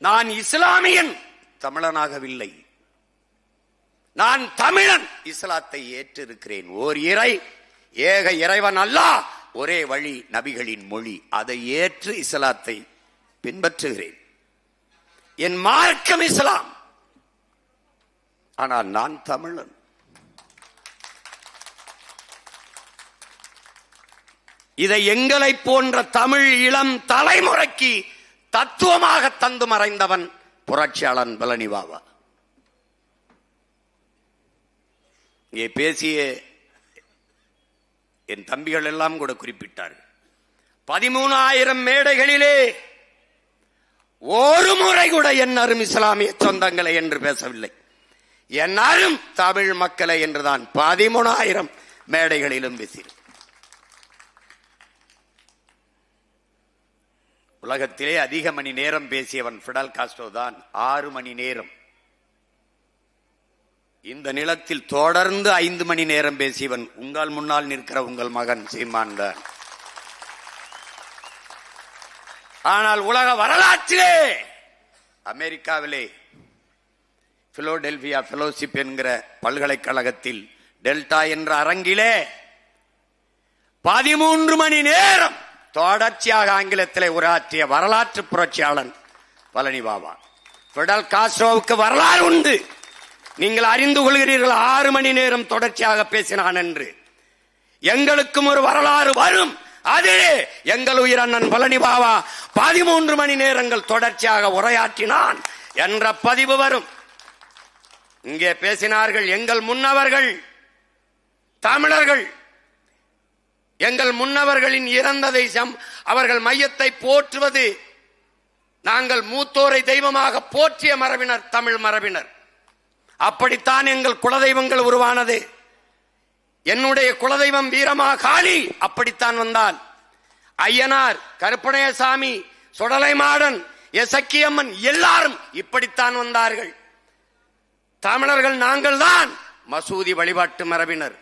நான் இஸ்லாமியன், தமிழனாகவில்லை. நான் தமிழன், இஸ்லாத்தை ஏற்றிருக்கிறேன். ஓர் இறை, ஏக இறைவன் அல்லாஹ், ஒரே வழி, நபிகளின் மொழி, அதை ஏற்று இஸ்லாத்தை பின்பற்றுகிறேன். என் மார்க்கம் இஸ்லாம், ஆனால் நான் தமிழன். இதை எங்களை போன்ற தமிழ் இளம் தலைமுறைக்கு தத்துவமாக தந்து மறைந்தவன் புரட்சியாளன் பழனி பாபா. இங்கே பேசிய என் தம்பிகள் எல்லாம் கூட குறிப்பிட்டார்கள். 13,000 மேடைகளிலே ஒரு முறை கூட என் அரும் இஸ்லாமிய சொந்தங்களை என்று பேசவில்லை. என் அரும் தமிழ் மக்களை என்றுதான் 13,000 மேடைகளிலும் பேசினேன். உலகத்திலே அதிக மணி நேரம் பேசியவன் பிடல் காஸ்ட்ரோ தான், 6 மணி நேரம். இந்த நிலத்தில் தொடர்ந்து 5 மணி நேரம் பேசியவன் உங்கள் முன்னால் நிற்கிற உங்கள் மகன் சீமான் தான். ஆனால் உலக வரலாற்றிலே அமெரிக்காவிலே பிலோடெல்பியா ஃபெலோஷிப் என்கிற பல்கலைக்கழகத்தில் டெல்டா என்ற அரங்கிலே 13 மணி நேரம் தொடர்ச்சியாக ஆங்கிலத்திலே உரையாற்றிய வரலாற்று புரட்சியாளன் பழனி பாபா. பிடல் காஸ்ட்ரோவுக்கு வரலாறு உண்டு, நீங்கள் அறிந்து கொள்கிறீர்கள். 6 மணி நேரம் தொடர்ச்சியாக பேசினான் என்று. எங்களுக்கும் ஒரு வரலாறு வரும். அது எங்கள் உயிர் அண்ணன் பழனி பாபா 13 மணி நேரங்கள் தொடர்ச்சியாக உரையாற்றினான் என்ற பதிவு வரும். இங்கே பேசினார்கள் எங்கள் முன்னவர்கள் தமிழர்கள், எங்கள் முன்னவர்களின் இறந்ததை அவர்கள் மையத்தை போற்றுவது, நாங்கள் மூத்தோரை தெய்வமாக போற்றிய மரபினர் தமிழ் மரபினர். அப்படித்தான் எங்கள் குலதெய்வங்கள் உருவானது. என்னுடைய குலதெய்வம் வீரமா காளி அப்படித்தான் வந்தால், ஐயனார், கருப்பணையசாமி, சுடலை மாடன், எசக்கியம்மன் எல்லாரும் இப்படித்தான் வந்தார்கள். தமிழர்கள் நாங்கள் தான் மசூதி வழிபாட்டு மரபினர்.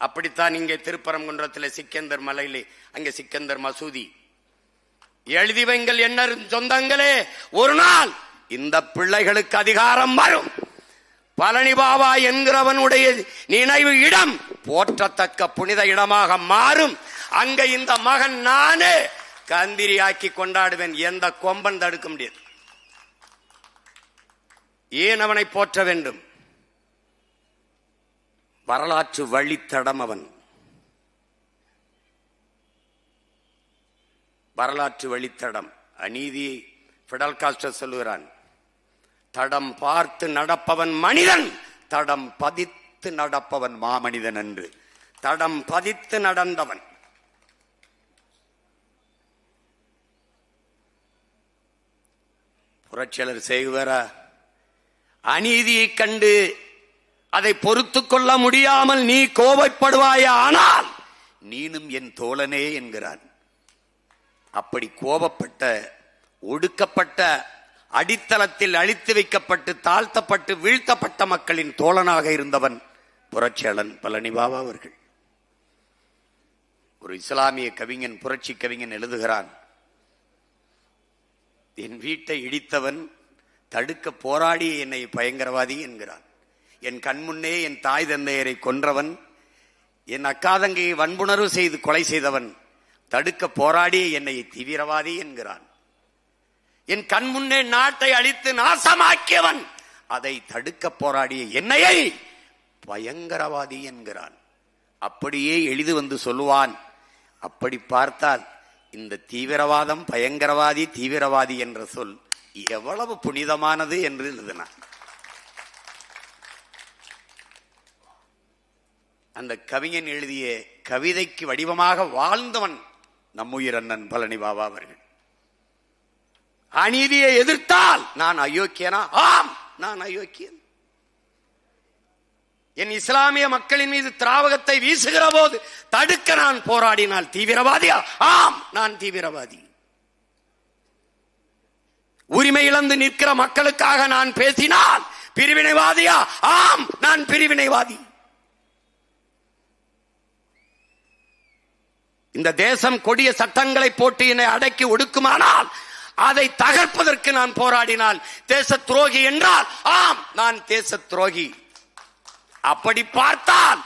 அப்படித்தான் இங்கே திருப்பரங்குன்றத்தில் சிக்கந்தர் மலையிலே அங்கே சிக்கந்தர் மசூதி. எழுதி வைங்கள் என்ன சொந்தங்களே, ஒரு நாள் இந்த பிள்ளைகளுக்கு அதிகாரம் வரும். பழனி பாபா என்கிறவனுடைய நினைவு இடம் போற்றத்தக்க புனித இடமாக மாறும். அங்க இந்த மகன் நானே கந்திரியாக்கி கொண்டாடுவேன். எந்த கொம்பன் தடுக்க முடியாது. ஏன் அவனை போற்ற வேண்டும்? வரலாற்று வழித்தடம் அவன். வரலாற்று வழித்தடம். அநீதி பிடல் காஸ்ட்ரோ சொல்லுகிறான், தடம் பார்த்து நடப்பவன் மனிதன், தடம் பதித்து நடப்பவன் மாமனிதன் என்று. தடம் பதித்து நடந்தவன். புரட்சியாளர் செய்வரா அநீதியை கண்டு அதை பொறுத்துக் கொள்ள முடியாமல் நீ கோபப்படுவாயா, ஆனால் நீனும் என் தோழனே என்கிறான். அப்படி கோபப்பட்ட, ஒடுக்கப்பட்ட, அடித்தளத்தில் அழித்து வைக்கப்பட்டு தாழ்த்தப்பட்டு வீழ்த்தப்பட்ட மக்களின் தோழனாக இருந்தவன் புரட்சியாளன் பழனி பாபா அவர்கள். ஒரு இஸ்லாமிய கவிஞன், புரட்சி கவிஞன் எழுதுகிறான், என் வீட்டை இடித்தவன் தடுக்க போராடிய என்னை பயங்கரவாதி என்கிறான். என் கண்முன்னே என் தாய் தந்தையரை கொன்றவன், என் அக்காதங்கையை வன்புணர்வு செய்து கொலை செய்தவன் தடுக்க போராடிய என்னை தீவிரவாதி என்கிறான். என் கண்முன்னே நாட்டை அழித்து நாசமாக்கியவன் அதை தடுக்க போராடிய என்னையை பயங்கரவாதி என்கிறான். அப்படியே எழுதி வந்து சொல்லுவான். அப்படி பார்த்தால் இந்த தீவிரவாதம், பயங்கரவாதி, தீவிரவாதி என்ற சொல் எவ்வளவு புனிதமானது என்று எழுதினான். அந்த கவிஞன் எழுதிய கவிதைக்கு வடிவமாக வாழ்ந்தவன் நம்முயிர் அண்ணன் பழனி பாபா அவர்கள். அநீதியை எதிர்த்தால் நான் அயோக்கியனா? ஆம், நான் அயோக்கியன். என் இஸ்லாமிய மக்களின் மீது திராவகத்தை வீசுகிற போது தடுக்க நான் போராடினால் தீவிரவாதியா? ஆம், நான் தீவிரவாதி. உரிமை இழந்து நிற்கிற மக்களுக்காக நான் பேசினால் பிரிவினைவாதியா? ஆம், நான் பிரிவினைவாதி. இந்த தேசம் கொடிய சட்டங்களை போட்டு என்னை அடக்கி ஒடுக்குமானால் அதை தகர்ப்பதற்கு நான் போராடினால் தேச துரோகி என்றால் ஆம், நான் தேச துரோகி. அப்படி பார்த்தால்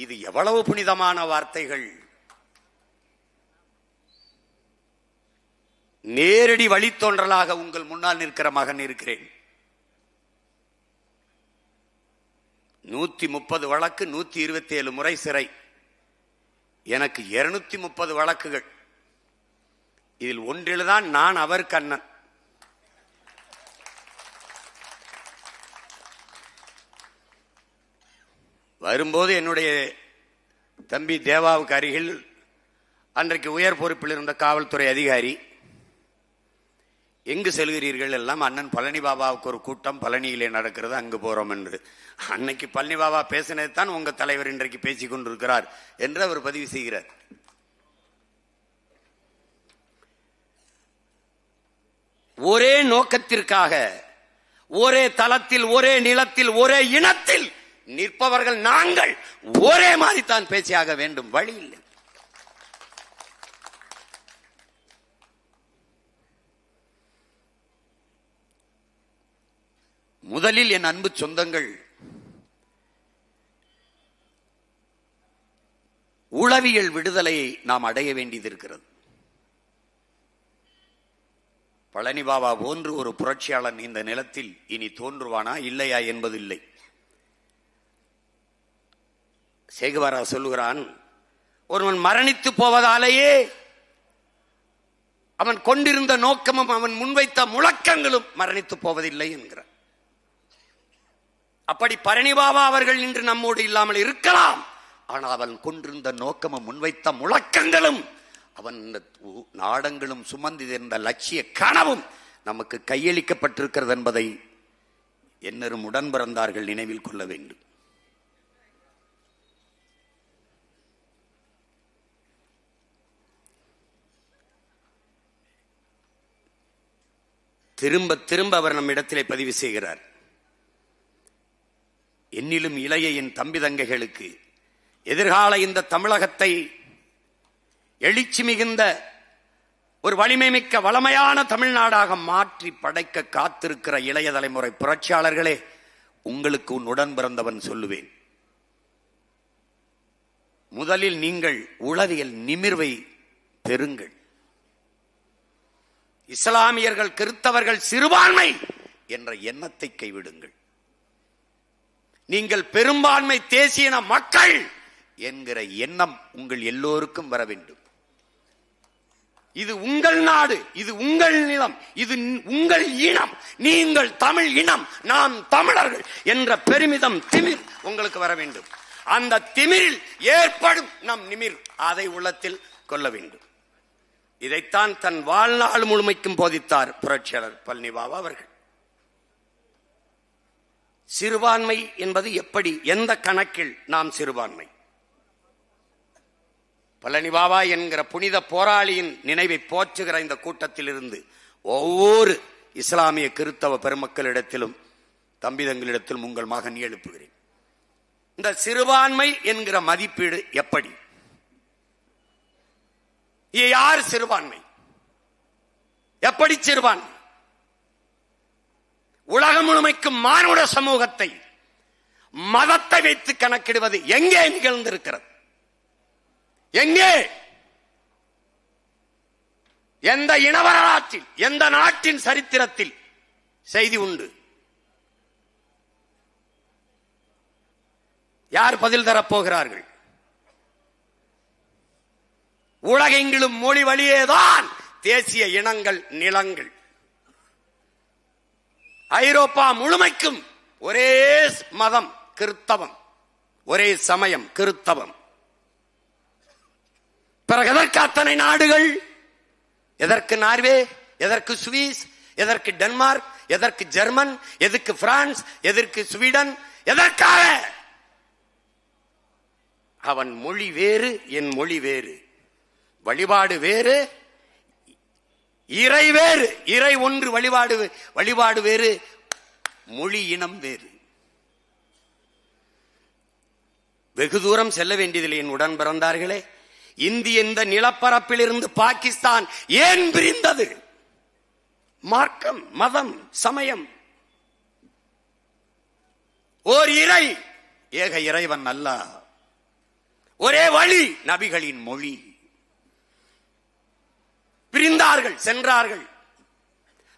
இது எவ்வளவு புனிதமான வார்த்தைகள். நேரடி வழித்தோன்றலாக உங்கள் முன்னால் நிற்கிற மகன் இருக்கிறேன். 130 வழக்கு, 127 முறை சிறை, எனக்கு 230 வழக்குகள். இதில் ஒன்றில்தான் நான் அவர் கண்ணன். வரும்போது என்னுடைய தம்பி தேவாவுக்கு அருகில் அன்றைக்கு உயர் பொறுப்பில் இருந்த காவல்துறை அதிகாரி, எங்கு செல்கிறீர்கள்? எல்லாம் அண்ணன் பழனி பாபாவுக்கு ஒரு கூட்டம் பழனியிலே நடக்கிறது, அங்கு போறோம் என்று. அன்னைக்கு பழனி பாபா பேசினது தான் உங்க தலைவர் இன்றைக்கு பேசிக் கொண்டிருக்கிறார் என்று அவர் பதிவு செய்கிறார். ஒரே நோக்கத்திற்காக ஒரே தளத்தில் ஒரே நிலத்தில் ஒரே இனத்தில் நிற்பவர்கள் நாங்கள் ஒரே மாதிரி தான் பேசியாக வேண்டும், வழி இல்லை. முதலில் என் அன்பு சொந்தங்கள், உளவியல் விடுதலையை நாம் அடைய வேண்டியது இருக்கிறது. பழனி பாபா போன்று ஒரு புரட்சியாளன் இந்த நிலத்தில் இனி தோன்றுவானா இல்லையா என்பது இல்லை. சேகுவாரா சொல்லுகிறான், ஒருவன் மரணித்து போவதாலேயே அவன் கொண்டிருந்த நோக்கமும் அவன் முன்வைத்த முழக்கங்களும் மரணித்து போவதில்லை என்கிறார். அப்படி பழனி பாபா அவர்கள் இன்று நம்மோடு இல்லாமல் இருக்கலாம், ஆனால் அவன் கொண்டிருந்த நோக்கமும் முன்வைத்த முழக்கங்களும் அவன் நாடங்களும் சுமந்திருந்த லட்சிய கனவும் நமக்கு கையளிக்கப்பட்டிருக்கிறது என்பதை என்னரும் உடன் பிறந்தார்கள் நினைவில் கொள்ள வேண்டும். திரும்ப திரும்ப அவர் நம்மிடத்திலே பதிவு செய்கிறார், என்னிலும் இளைய என் தம்பி தங்கைகளுக்கு எதிர்கால இந்த தமிழகத்தை எழுச்சி மிகுந்த ஒரு வலிமை மிக்க வளமையான தமிழ்நாடாக மாற்றி படைக்க காத்திருக்கிற இளைய தலைமுறை புரட்சியாளர்களே, உங்களுக்கு உடன் பிறந்தவன் சொல்லுவேன், முதலில் நீங்கள் உளவியல் நிமிர்வை பெறுங்கள். இஸ்லாமியர்கள், கிறிஸ்தவர்கள் சிறுபான்மை என்ற எண்ணத்தை கைவிடுங்கள். நீங்கள் பெரும்பான்மை தேசிய மக்கள் என்கிற எண்ணம் உங்கள் எல்லோருக்கும் வர வேண்டும். இது உங்கள் நாடு, இது உங்கள் நிலம், இது உங்கள் இனம், நீங்கள் தமிழ் இனம், நாம் தமிழர்கள் என்ற பெருமிதம், திமிர் உங்களுக்கு வர வேண்டும். அந்த திமிரில் ஏற்படும் நம் நிமிர், அதை உள்ளத்தில் கொள்ள வேண்டும். இதைத்தான் தன் வாழ்நாள் முழுமைக்கும் போதித்தார் புரட்சியாளர் பழனி பாபா அவர்கள். சிறுபான்மை என்பது எப்படி, எந்த கணக்கில் நாம் சிறுபான்மை? பழனி பாபா என்கிற புனித போராளியின் நினைவை போற்றுகிற இந்த கூட்டத்தில் இருந்து ஒவ்வொரு இஸ்லாமிய கிறிஸ்தவ பெருமக்களிடத்திலும் தம்பிதங்களிடத்திலும் உங்கள் மகன் எழுப்புகிறேன். இந்த சிறுபான்மை என்கிற மதிப்பீடு எப்படி? யார் சிறுபான்மை? எப்படி சிறுபான்மை? உலகம் முழுமைக்கும் மானுட சமூகத்தை மதத்தை வைத்து கணக்கிடுவது எங்கே நிகழ்ந்திருக்கிறது? எங்கே? எந்த இன வரலாற்றில், எந்த நாட்டின் சரித்திரத்தில் செய்தி உண்டு? யார் பதில் தரப்போகிறார்கள்? உலகெங்கிலும் மொழி வழியேதான் தேசிய இனங்கள், நிலங்கள். ஐரோப்பா முழுமைக்கும் ஒரே மதம் கிறிஸ்தவம், ஒரே சமயம் கிறிஸ்தவம். பிறகு எதற்கு அத்தனை நாடுகள்? எதற்கு நார்வே, எதற்கு சுவிஸ், எதற்கு டென்மார்க், எதற்கு ஜெர்மன், எதற்கு பிரான்ஸ், எதற்கு ஸ்வீடன்? எதற்காக? அவன் மொழி வேறு, என் மொழி வேறு, வழிபாடு வேறு, இறை வேறு. இறை ஒன்று, வழிபாடு வேறு, மொழி இனம் வேறு. வெகு தூரம் செல்ல வேண்டியதில்லை என் உடன் பிறந்தார்களே. இந்திய இந்த நிலப்பரப்பில் இருந்து பாகிஸ்தான் ஏன் பிரிந்தது? மார்க்கம், மதம், சமயம். ஓர் இறை, ஏக இறைவன் அல்லாஹ். ஒரே வழி, நபிகளின் மொழி. பிரிந்தார்கள், சென்றார்கள்.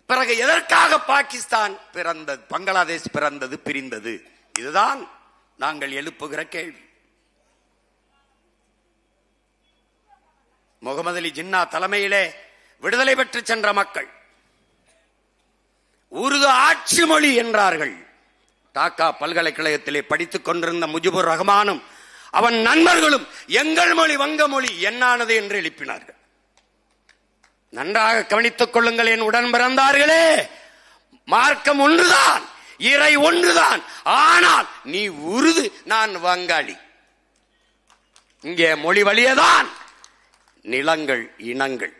பிறகு எதற்காக பாகிஸ்தான் பிறந்தது, பங்களாதேஷ் பிறந்தது, பிரிந்தது? இதுதான் நாங்கள் எழுப்புகிற கேள்வி. முகமது அலி ஜின்னா தலைமையிலே விடுதலை பெற்று சென்ற மக்கள் உருது ஆட்சி மொழி என்றார்கள். டாக்கா பல்கலைக்கழகத்திலே படித்துக் கொண்டிருந்த முஜிபுர் ரஹ்மானும் அவன் நண்பர்களும் எங்கள் மொழி வங்க மொழி என்னானது என்று எழுப்பினார்கள். நன்றாக கவனித்துக் கொள்ளுங்கள் என் உடன் பிறந்தார்களே, மார்க்கம் ஒன்றுதான், இறை ஒன்றுதான். ஆனால் நீ உருது, நான் வங்காளி. இங்கே மொழி வழியேதான் நிலங்கள், இனங்கள்.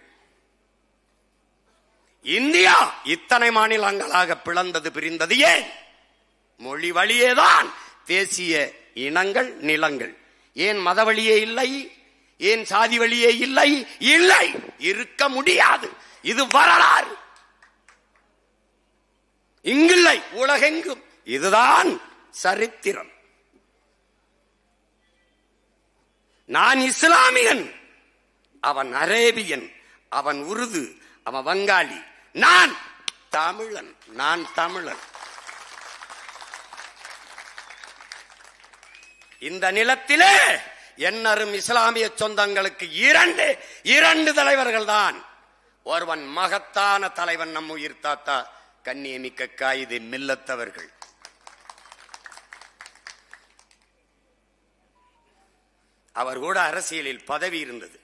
இந்தியா இத்தனை மாநிலங்களாக பிளந்தது, பிரிந்தது ஏன்? மொழி வழியேதான் தேசிய இனங்கள், நிலங்கள். ஏன் மத வழியே இல்லை? ஏன் சாதி வழியே இல்லை? இல்லை, இருக்க முடியாது. இது வரலாறு. இங்கில்லை, உலகெங்கும். இதுதான் சரித்திரம். நான் இஸ்லாமியன், அவன் அரேபியன், அவன் உருது, அவன் வங்காளி, நான் தமிழன். நான் தமிழன். இந்த நிலத்திலே என்னரும் இஸ்லாமிய சொந்தங்களுக்கு இரண்டு தலைவர்கள் தான். ஒருவன் மகத்தான தலைவன், நம் உயிர் தாத்தா கண்ணியமிக்க காயிதே மில்லத் அவர்கள். அவர் கூட அரசியலில் பதவி இருந்தது.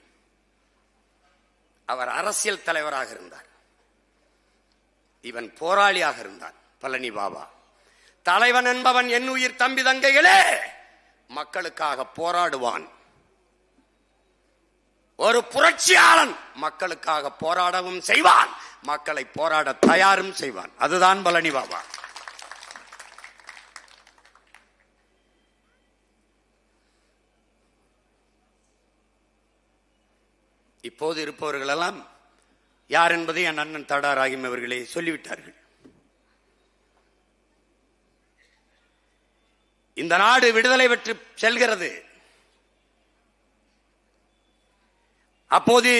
அவர் அரசியல் தலைவராக இருந்தார். இவன் போராளியாக இருந்தான். பழனி பாபா தலைவன் என்பவன் என் உயிர் தம்பி தங்கைகளே மக்களுக்காக போராடுவான். ஒரு புரட்சியாளன் மக்களுக்காக போராடவும் செய்வான், மக்களை போராட தயாரும் செய்வான். அதுதான் பழனி பாபா. இப்போது இருப்பவர்கள் எல்லாம் யார் என்பதை என் அண்ணன் தடா ராகிம் அவர்களே சொல்லிவிட்டார்கள். இந்த நாடு விடுதலை பெற்று செல்கிறது. அப்போது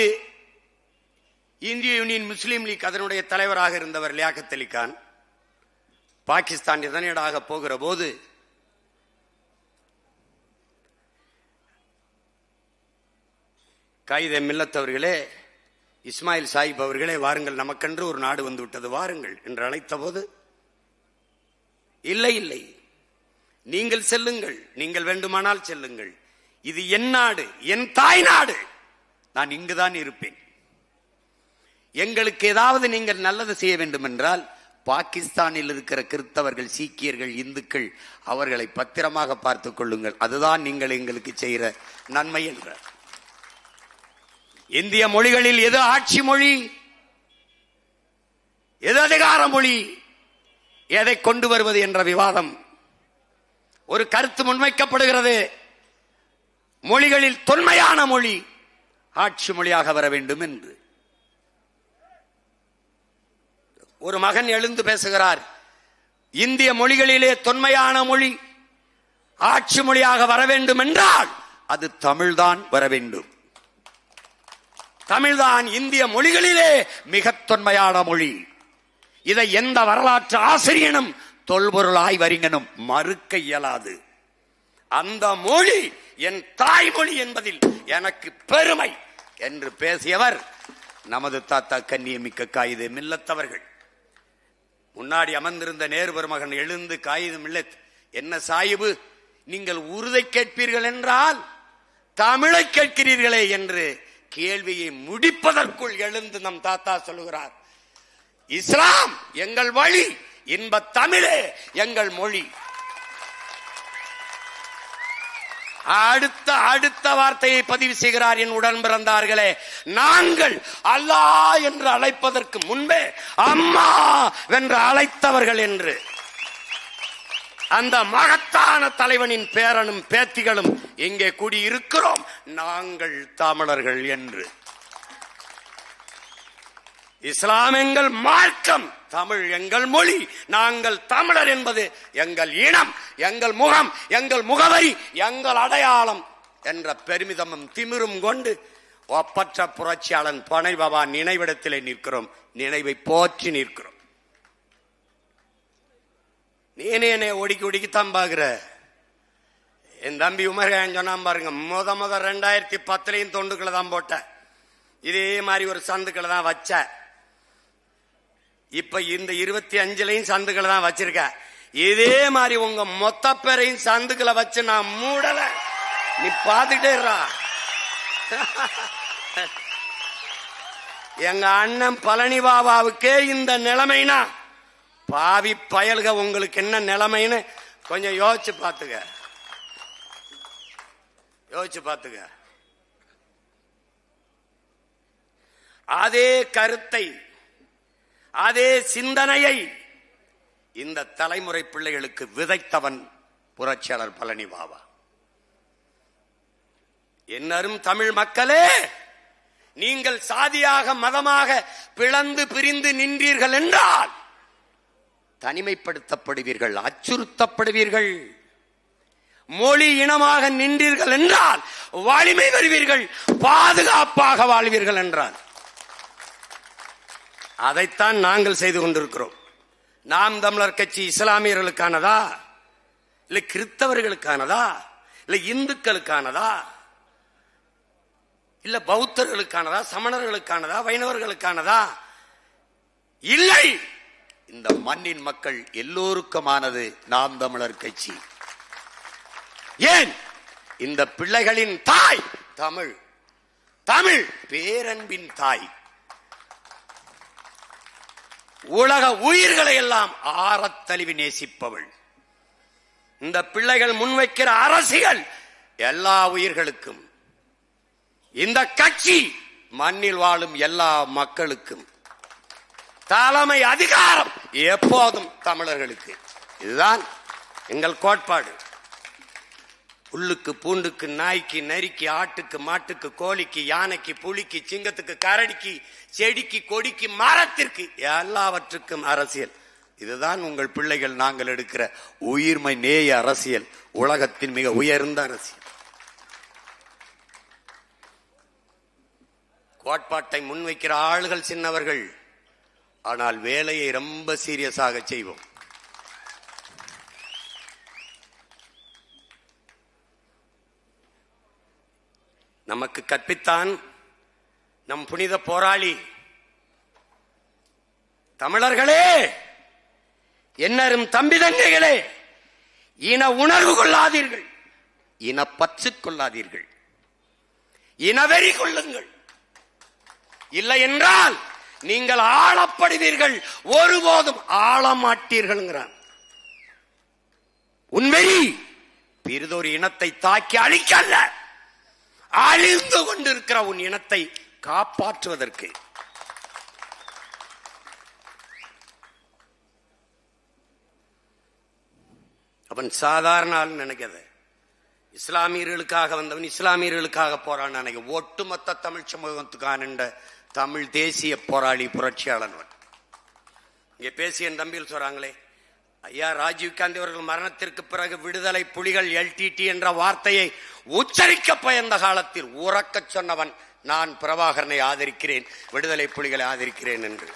இந்திய யூனியன் முஸ்லீம் லீக் அதனுடைய தலைவராக இருந்தவர் லியாகத் அலி கான் பாகிஸ்தான் இதனீடாக போகிற போது காயிதே மில்லத் அவர்களே, இஸ்மாயில் சாஹிப் அவர்களே, வாருங்கள், நமக்கென்று ஒரு நாடு வந்து விட்டது, வாருங்கள் என்று அழைத்த போது, இல்லை இல்லை, நீங்கள் செல்லுங்கள், நீங்கள் வேண்டுமானால் செல்லுங்கள், இது என் நாடு, என் தாய் நாடு, நான் இங்குதான் இருப்பேன். எங்களுக்கு ஏதாவது நீங்கள் நல்லது செய்ய வேண்டும் என்றால் பாகிஸ்தானில் இருக்கிற கிறிஸ்தவர்கள், சீக்கியர்கள், இந்துக்கள், அவர்களை பத்திரமாக பார்த்துக் கொள்ளுங்கள், அதுதான் நீங்கள் எங்களுக்கு செய்கிற நன்மை என்றார். இந்திய மொழிகளில் எது ஆட்சி மொழி, எது அதிகார மொழி, எதை கொண்டு வருவது என்ற விவாதம், ஒரு கருத்து முன்வைக்கப்படுகிறது. மொழிகளில் தொன்மையான மொழி ஆட்சி மொழியாக வர வேண்டும் என்று ஒரு மகன் எழுந்து பேசுகிறார். இந்திய மொழிகளிலே தொன்மையான மொழி ஆட்சி மொழியாக வர வேண்டும் என்றால் அது தமிழ்தான் வர வேண்டும். தமிழ்தான் இந்திய மொழிகளிலே மிக தொன்மையான மொழி. இதை எந்த வரலாற்று ஆசிரியனும் தொல்பொருள் ஆய்வறிஞனும் மறுக்க இயலாது. அந்த மொழி என் தாய்மொழி என்பதில் எனக்கு பெருமை என்று பேசியவர் நமது தாத்தா கண்ணியமிக்க காயிதே மில்லத் அவர்கள். முன்னாடி அமர்ந்திருந்த நேரு பெருமகன் எழுந்து, காயிதே மில்லத், என்ன சாயிபு, நீங்கள் உருதை கேட்பீர்கள் என்றால் தமிழை கேட்கிறீர்களே என்று கேள்வியை முடிப்பதற்குள் எழுந்து நம் தாத்தா சொல்லுகிறார், இஸ்லாம் எங்கள் வழி, இன்ப தமிழே எங்கள் மொழி. அடுத்த வார்த்தையை பதிவு செய்கிறார் என் உடன் பிறந்தார்களே, நாங்கள் அல்லாஹ் என்று அழைப்பதற்கு முன்பே அம்மா என்று அழைத்தவர்கள் என்று. அந்த மகத்தான தலைவனின் பேரனும் பேத்திகளும் இங்கே கூடியிருக்கிறோம், நாங்கள் தமிழர்கள் என்று. இஸ்லாம் எங்கள் மார்க்கம், தமிழ் எங்கள் மொழி, நாங்கள் தமிழர் என்பது எங்கள் இனம், எங்கள் முகம், எங்கள் முகவரி, எங்கள் அடையாளம் என்ற பெருமிதமும் திமிரும் கொண்டு ஒப்பற்ற புரட்சியாளன் பழனி பாபா நினைவிடத்திலே நிற்கிறோம். நினைவை போற்றி நிற்கிறோம். நீனே ஒடிக்கி ஒடிக்கித்தான் பாக்குற. என் தம்பி உமர்கான் சொன்னான் பாருங்க, முத 2010 தொண்டுக்களை தான் போட்ட, இதே மாதிரி ஒரு சந்துக்களை தான் வச்ச. இப்ப இந்த 25 சந்துக்களை தான் வச்சிருக்க. இதே மாதிரி உங்க மொத்த பேரையும் சந்துக்களை வச்சு நான் மூடல. நீ பாத்துட்டே இருடா. எங்க அண்ணன் பழனி பாபாவுக்கே இந்த நிலைமைனா பாவி பயல்க உங்களுக்கு என்ன நிலைமைன்னு கொஞ்சம் யோசிச்சு பாத்துக்க. அதே கருத்தை, அதே சிந்தனையை இந்த தலைமுறை பிள்ளைகளுக்கு விதைத்தவன் புரட்சியாளர் பழனி பாபா. என்னரும் தமிழ் மக்களே, நீங்கள் சாதியாக மதமாக பிளந்து பிரிந்து நின்றீர்கள் என்றால் தனிமைப்படுத்தப்படுவீர்கள், அச்சுறுத்தப்படுவீர்கள். மொழி இனமாக நின்றீர்கள் என்றால் வலிமை வருவீர்கள், பாதுகாப்பாக வாழ்வீர்கள் என்றால். அதைத்தான் நாங்கள் செய்து கொண்டிருக்கிறோம். நாம் தமிழர் கட்சி இஸ்லாமியர்களுக்கானதா, இல்லை கிறிஸ்தவர்களுக்கானதா, இல்லை இந்துக்களுக்கானதா, இல்ல பௌத்தர்களுக்கானதா, சமணர்களுக்கானதா, வைணவர்களுக்கானதா? இல்லை, இந்த மண்ணின் மக்கள் எல்லோருக்குமானது நாம் தமிழர் கட்சி. ஏன்? இந்த பிள்ளைகளின் தாய் தமிழ், தமிழ் பேரன்பின் தாய். உலக உயிர்களை எல்லாம் ஆரத்தழுவி நேசிப்பவள். இந்த பிள்ளைகள் முன்வைக்கிற அரசியல் எல்லா உயிர்களுக்கும், இந்த கட்சி மண்ணில் வாழும் எல்லா மக்களுக்கும், தலைமை அதிகாரம் எப்போதும் தமிழர்களுக்கு. இதுதான் எங்கள் கோட்பாடு. புல்லுக்கு பூண்டுக்கு நாய்க்கு நரிக்கு ஆட்டுக்கு மாட்டுக்கு கோழிக்கு யானைக்கு புலிக்கு சிங்கத்துக்கு கரடிக்கு செடிக்கு கொடிக்கு மரத்திற்கு எல்லாவற்றுக்கும் அரசியல். இதுதான் உங்கள் பிள்ளைகள் நாங்கள் எடுக்கிற உயிர்மை நேய அரசியல், உலகத்தின் மிக உயர்ந்த அரசியல். கோட்பாட்டை முன்வைக்கிற ஆளுகள் சின்னவர்கள், ஆனால் வேலையை ரொம்ப சீரியஸாக செய்வோம். நமக்கு கற்பித்தான் நம் புனித போராளி. தமிழர்களே, என்னரும் தம்பி தங்கைகளே, இன உணர்வு கொள்ளாதீர்கள், இனப்பற்று கொள்ளாதீர்கள், இனவெறி கொள்ளுங்கள். இல்லை என்றால் நீங்கள் ஆளப்படுவீர்கள், ஒருபோதும் ஆளமாட்டீர்கள். உன்வெறி பிறிதொரு இனத்தை தாக்கி அழிக்கல்ல, அழிந்து கொண்டிருக்கிற உன் இனத்தை காப்பாற்றுவதற்கு. அவன் சாதாரண ஆள் நினைக்காத. இஸ்லாமியர்களுக்காக வந்தவன், இஸ்லாமியர்களுக்காக போராடின நினைக்க. ஒட்டுமொத்த தமிழ் சமூகத்துக்கான தமிழ் தேசிய போராளி புரட்சியாளன். இங்கே பேசிய தம்பியில் சொல்றாங்களே, ஐயா ராஜீவ் காந்தி அவர்கள் மரணத்திற்கு பிறகு விடுதலை புலிகள் LTT என்ற வார்த்தையை உச்சரிக்க பயந்த காலத்தில் உறக்க சொன்னவன் நான் பிரபாகரனை ஆதரிக்கிறேன், விடுதலை புலிகளை ஆதரிக்கிறேன் என்று.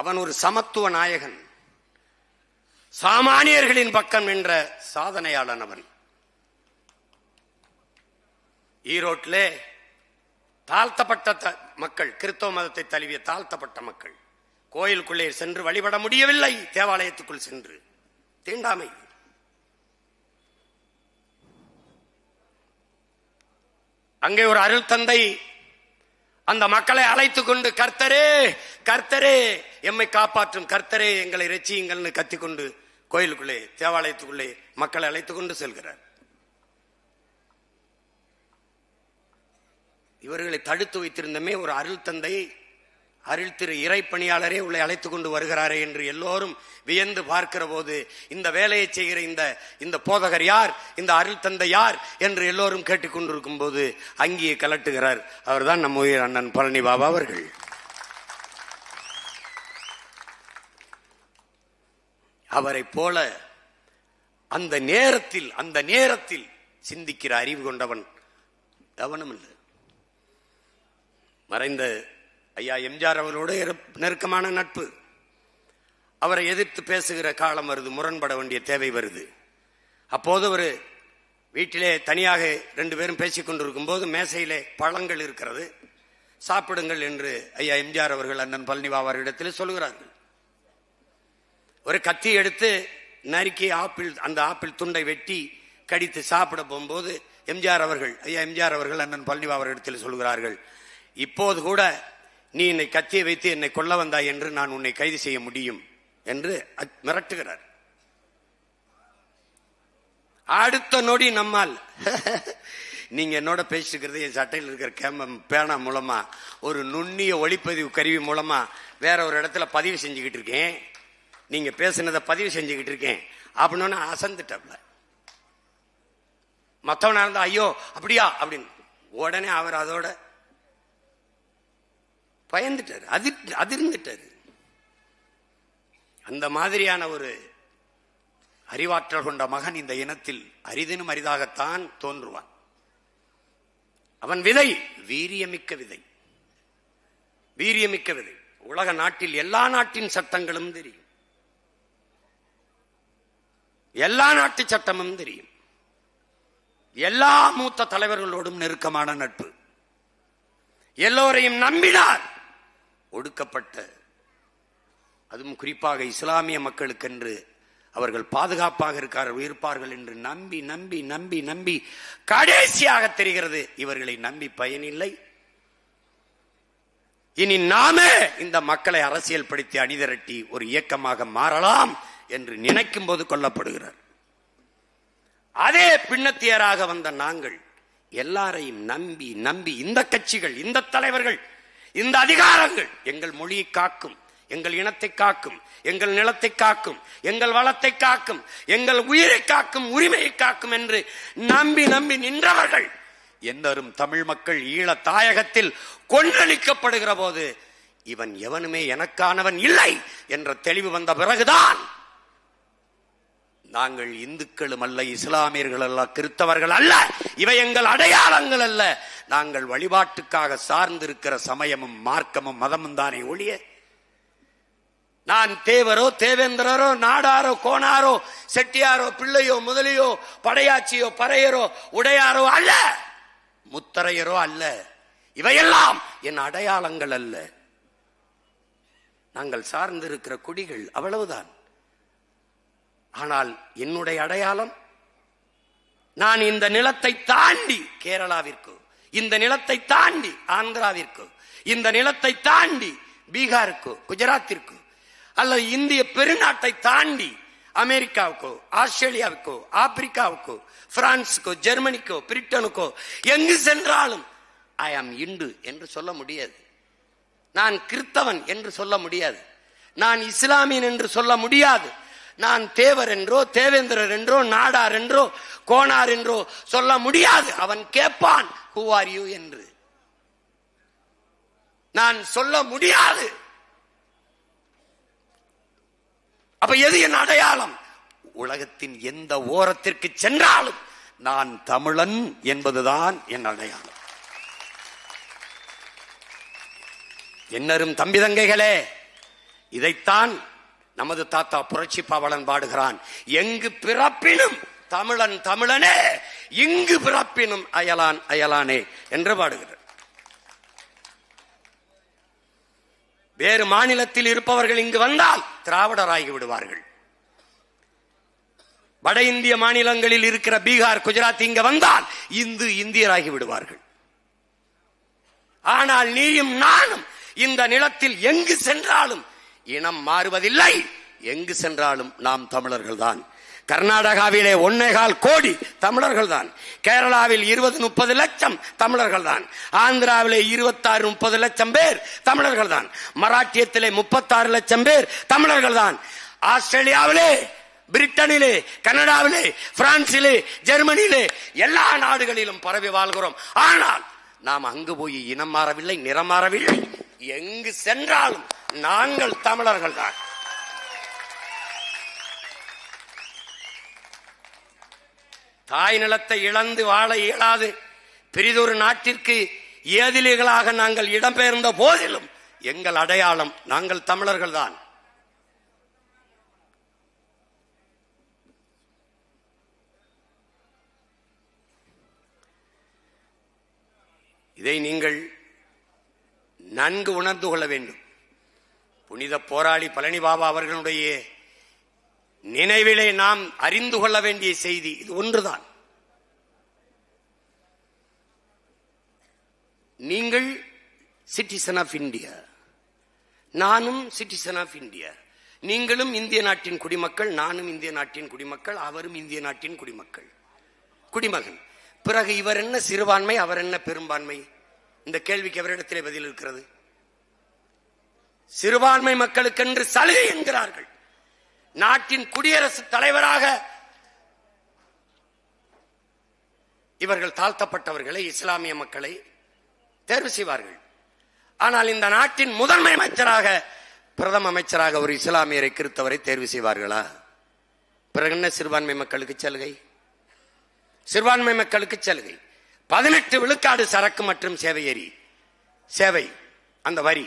அவன் ஒரு சமத்துவ நாயகன், சாமானியர்களின் பக்கம் என்ற சாதனையாளன் அவன். ஈரோட்டிலே தாழ்த்தப்பட்ட மக்கள், கிறிஸ்தவ மதத்தை தழுவிய தாழ்த்தப்பட்ட மக்கள் கோயிலுக்குள்ளே சென்று வழிபட முடியவில்லை, தேவாலயத்துக்குள் சென்று. தீண்டாமை. அங்கே ஒரு அருள் தந்தை அந்த மக்களை அழைத்துக் கொண்டு, கர்த்தரே கர்த்தரே எம்மை காப்பாற்றும், கர்த்தரே எங்களை இரட்சியுங்கள்னு கத்திக்கொண்டு கோயிலுக்குள்ளே தேவாலயத்துக்குள்ளே மக்களை அழைத்துக் கொண்டு செல்கிறார். இவர்களை தடுத்து வைத்திருந்தமே ஒரு அருள் தந்தை அருள் திரு இறைப்பணியாளரே உள்ளே அழைத்துக் கொண்டு வருகிறாரே என்று எல்லோரும் வியந்து பார்க்கிற போது, இந்த வேலையை செய்கிற இந்த போதகர் யார், இந்த அருள் தந்தை யார் என்று எல்லோரும் கேட்டுக்கொண்டிருக்கும் போது அங்கேயே கலட்டுகிறார். அவர்தான் நம்ம உயிர் அண்ணன் பழனி பாபா அவர்கள். அவரை போல அந்த நேரத்தில் சிந்திக்கிற அறிவு கொண்டவன் கவனம் இல்லை. மறைந்த ஐயா எம்ஜிஆர் அவரோடு நெருக்கமான நட்பு. அவரை எதிர்த்து பேசுகிற காலம் வருது, முரண்பட வேண்டிய தேவை வருது. அப்போது ஒரு வீட்டிலே தனியாக 2 பேரும் பேசிக் கொண்டிருக்கும் போது மேசையிலே பழங்கள் இருக்கிறது, சாப்பிடுங்கள் என்று ஐயா எம்ஜிஆர் அவர்கள் அண்ணன் பழனி பாபா அவர்களிடத்தில் சொல்கிறார்கள். ஒரு கத்தி எடுத்து நறுக்கி அந்த ஆப்பிள் துண்டை வெட்டி கடித்து சாப்பிட போகும்போது ஐயா எம்ஜிஆர் அவர்கள் அண்ணன் பழனி பாபா அவர்களிடத்தில் சொல்கிறார்கள், இப்போது கூட நீ என்னை கத்தியை வைத்து என்னை கொல்ல வந்தாய் என்று நான் உன்னை கைது செய்ய முடியும் என்று மிரட்டுகிறார். அடுத்த நொடி நம்மால் நீங்க என்னோட பேசிக்கிறது என் சட்டையில் இருக்கிற பேனா மூலமா ஒரு நுண்ணிய ஒளிப்பதிவு கருவி மூலமா வேற ஒரு இடத்துல பதிவு செஞ்சுக்கிட்டு இருக்கேன், நீங்க பேசுனதை பதிவு செஞ்சுக்கிட்டு இருக்கேன் அப்படின்னு அசந்துட்டப்ல. மற்றவனா இருந்தா ஐயோ அப்படியா அப்படின்னு உடனே அவர் அதோட பயந்துட்டாரு, அதிர்ந்துட்டாரு. அந்த மாதிரியான ஒரு அறிவாற்றல் கொண்ட மகன் இந்த இனத்தில் அரிதினும் அரிதாகத்தான் தோன்றுவான். அவன் விதை வீரியமிக்க விதை. உலக நாட்டில் எல்லா நாட்டின் சட்டங்களும் தெரியும், எல்லா நாட்டு சட்டமும் தெரியும். எல்லா மூத்த தலைவர்களோடும் நெருக்கமான நட்பு. எல்லோரையும் நம்பினார். ஒடுக்கப்பட்ட, அதுவும் குறிப்பாக இஸ்லாமிய மக்களுக்கென்று அவர்கள் பாதுகாப்பாக இருப்பார்கள் என்று நம்பி நம்பி நம்பி நம்பி கடைசியாக தெரிகிறது இவர்களை நம்பி பயனில்லை. இனி நாமே இந்த மக்களை அரசியல் படுத்தி அணிதிரட்டி ஒரு இயக்கமாக மாறலாம் என்று நினைக்கும் போது கொல்லப்படுகிறார். அதே பின்னத்தியராக வந்த நாங்கள் எல்லாரையும் நம்பி நம்பி இந்த கட்சிகள், இந்த தலைவர்கள், இந்த அதிகாரங்கள் எங்கள் மொழியை காக்கும், எங்கள் இனத்தை காக்கும், எங்கள் நிலத்தை காக்கும், எங்கள் வளத்தை காக்கும், எங்கள் உயிரை காக்கும், உரிமையை காக்கும் என்று நம்பி நம்பி நின்றவர்கள் எந்தரும் தமிழ் மக்கள் ஈழ தாயகத்தில் கொன்றளிக்கப்படுகிற போது இவன் எவனுமே எனக்கானவன் இல்லை என்ற தெளிவு வந்த பிறகுதான் நாங்கள் இந்துக்களும் அல்ல, இஸ்லாமியர்கள் அல்ல, கிறிஸ்தவர்கள் அல்ல, இவை எங்கள் அடையாளங்கள் அல்ல, நாங்கள் வழிபாட்டுக்காக சார்ந்திருக்கிற சமயமும் மார்க்கமும் மதமும் தானே ஒழிய நான் தேவரோ தேவேந்திரரோ நாடாரோ கோணாரோ செட்டியாரோ பிள்ளையோ முதலியோ படையாச்சியோ பறையரோ உடையாரோ அல்ல, முத்தரையரோ அல்ல. இவையெல்லாம் என் அடையாளங்கள் அல்ல. நாங்கள் சார்ந்திருக்கிற குடிகள் அவ்வளவுதான். ஆனால் என்னுடைய அடையாளம், நான் இந்த நிலத்தை தாண்டி கேரளாவிற்கோ, இந்த நிலத்தை தாண்டி ஆந்திராவிற்கோ, இந்த நிலத்தை தாண்டி பீகாருக்கோ குஜராத்திற்கோ அல்லது இந்திய பெருநாட்டை தாண்டி அமெரிக்காவுக்கோ ஆஸ்திரேலியாவுக்கோ ஆப்பிரிக்காவுக்கோ பிரான்ஸுக்கோ ஜெர்மனிக்கோ பிரிட்டனுக்கோ எங்கு சென்றாலும் ஐ ஆம் இந்து என்று சொல்ல முடியாது. நான் கிறிஸ்தவன் என்று சொல்ல முடியாது. நான் இஸ்லாமியன் என்று சொல்ல முடியாது. நான் தேவர் என்றோ தேவேந்திரர் என்றோ நாடார் என்றோ கோனார் என்றோ சொல்ல முடியாது. அவன் கேட்பான் who are you என்று. நான் சொல்ல முடியாது. அப்ப எது என் அடையாளம்? உலகத்தின் எந்த ஓரத்திற்கு சென்றாலும் நான் தமிழன் என்பதுதான் என் அடையாளம். என்னரும் தம்பி தங்கைகளே, இதைத்தான் நமது தாத்தா புரட்சி பாவலன் பாடுகிறான். எங்கு பிறப்பினும் தமிழன் தமிழனே, இங்கு பிறப்பினும் அயலான் அயலானே என்று பாடுகிறார். வேறு மாநிலத்தில் இருப்பவர்கள் இங்கு வந்தால் திராவிடராகி விடுவார்கள். வட இந்திய மாநிலங்களில் இருக்கிற பீகார் குஜராத் இங்க வந்தால் இந்தியராகி விடுவார்கள். ஆனால் நீயும் நானும் இந்த நிலத்தில் எங்கு சென்றாலும் இனம் மாறுவதில்லை. எங்கு சென்றாலும் நாம் தமிழர்கள் தான். கர்நாடகாவிலே 1.25 கோடி தமிழர்கள் தான். கேரளாவில் 20-30 லட்சம் தமிழர்கள் தான். ஆந்திராவிலே 26-30 லட்சம் பேர் தமிழர்கள் தான். மராட்டியத்திலே 36 லட்சம் பேர் தமிழர்கள் தான். ஆஸ்திரேலியாவிலே, பிரிட்டனிலே, கனடாவிலே, பிரான்சிலே, ஜெர்மனியிலே, எல்லா நாடுகளிலும் பரவி வாழ்கிறோம். ஆனால் நாம் அங்கு போய் இனம் மாறவில்லை, நிறம் மாறவில்லை. எங்கு சென்றாலும் நாங்கள் தமிழர்கள் தான். தாய் நிலத்தை இழந்து வாழ இயலாது பெரிதொரு நாட்டிற்கு ஏதிலிகளாக நாங்கள் இடம்பெயர்ந்த போதிலும் எங்கள் அடையாளம் நாங்கள் தமிழர்கள் தான். இதை நீங்கள் நன்கு உணர்ந்து கொள்ள வேண்டும். புனித போராளி பழனி பாபா அவர்களுடைய நினைவிலே நாம் அறிந்து கொள்ள வேண்டிய செய்தி இது ஒன்றுதான். நீங்கள் சிட்டிசன் ஆஃப் இந்தியா, நானும் சிட்டிசன் ஆஃப் இந்தியா. நீங்களும் இந்திய நாட்டின் குடிமக்கள், நானும் இந்திய நாட்டின் குடிமக்கள், அவரும் இந்திய நாட்டின் குடிமக்கள், குடிமகன். பிறகு இவர் என்ன சிறுபான்மை, அவர் என்ன பெரும்பான்மை? இந்த கேள்விக்கு அவரிடத்திலே பதில் இருக்கிறது. சிறுபான்மை மக்களுக்கென்று சலுகை என்கிறார்கள். நாட்டின் குடியரசுத் தலைவராக இவர்கள் தாழ்த்தப்பட்டவர்களை, இஸ்லாமிய மக்களை தேர்வு செய்வார்கள். ஆனால் இந்த நாட்டின் முதன்மை அமைச்சராக, பிரதம அமைச்சராக ஒரு இஸ்லாமியரை, கிறிஸ்தவரை தேர்வு செய்வார்களா? பிறகு என்ன சிறுபான்மை மக்களுக்கு சலுகை? சிறுபான்மை மக்களுக்கு சலுகை 18 விழுக்காடு சரக்கு மற்றும் சேவை அந்த வரி.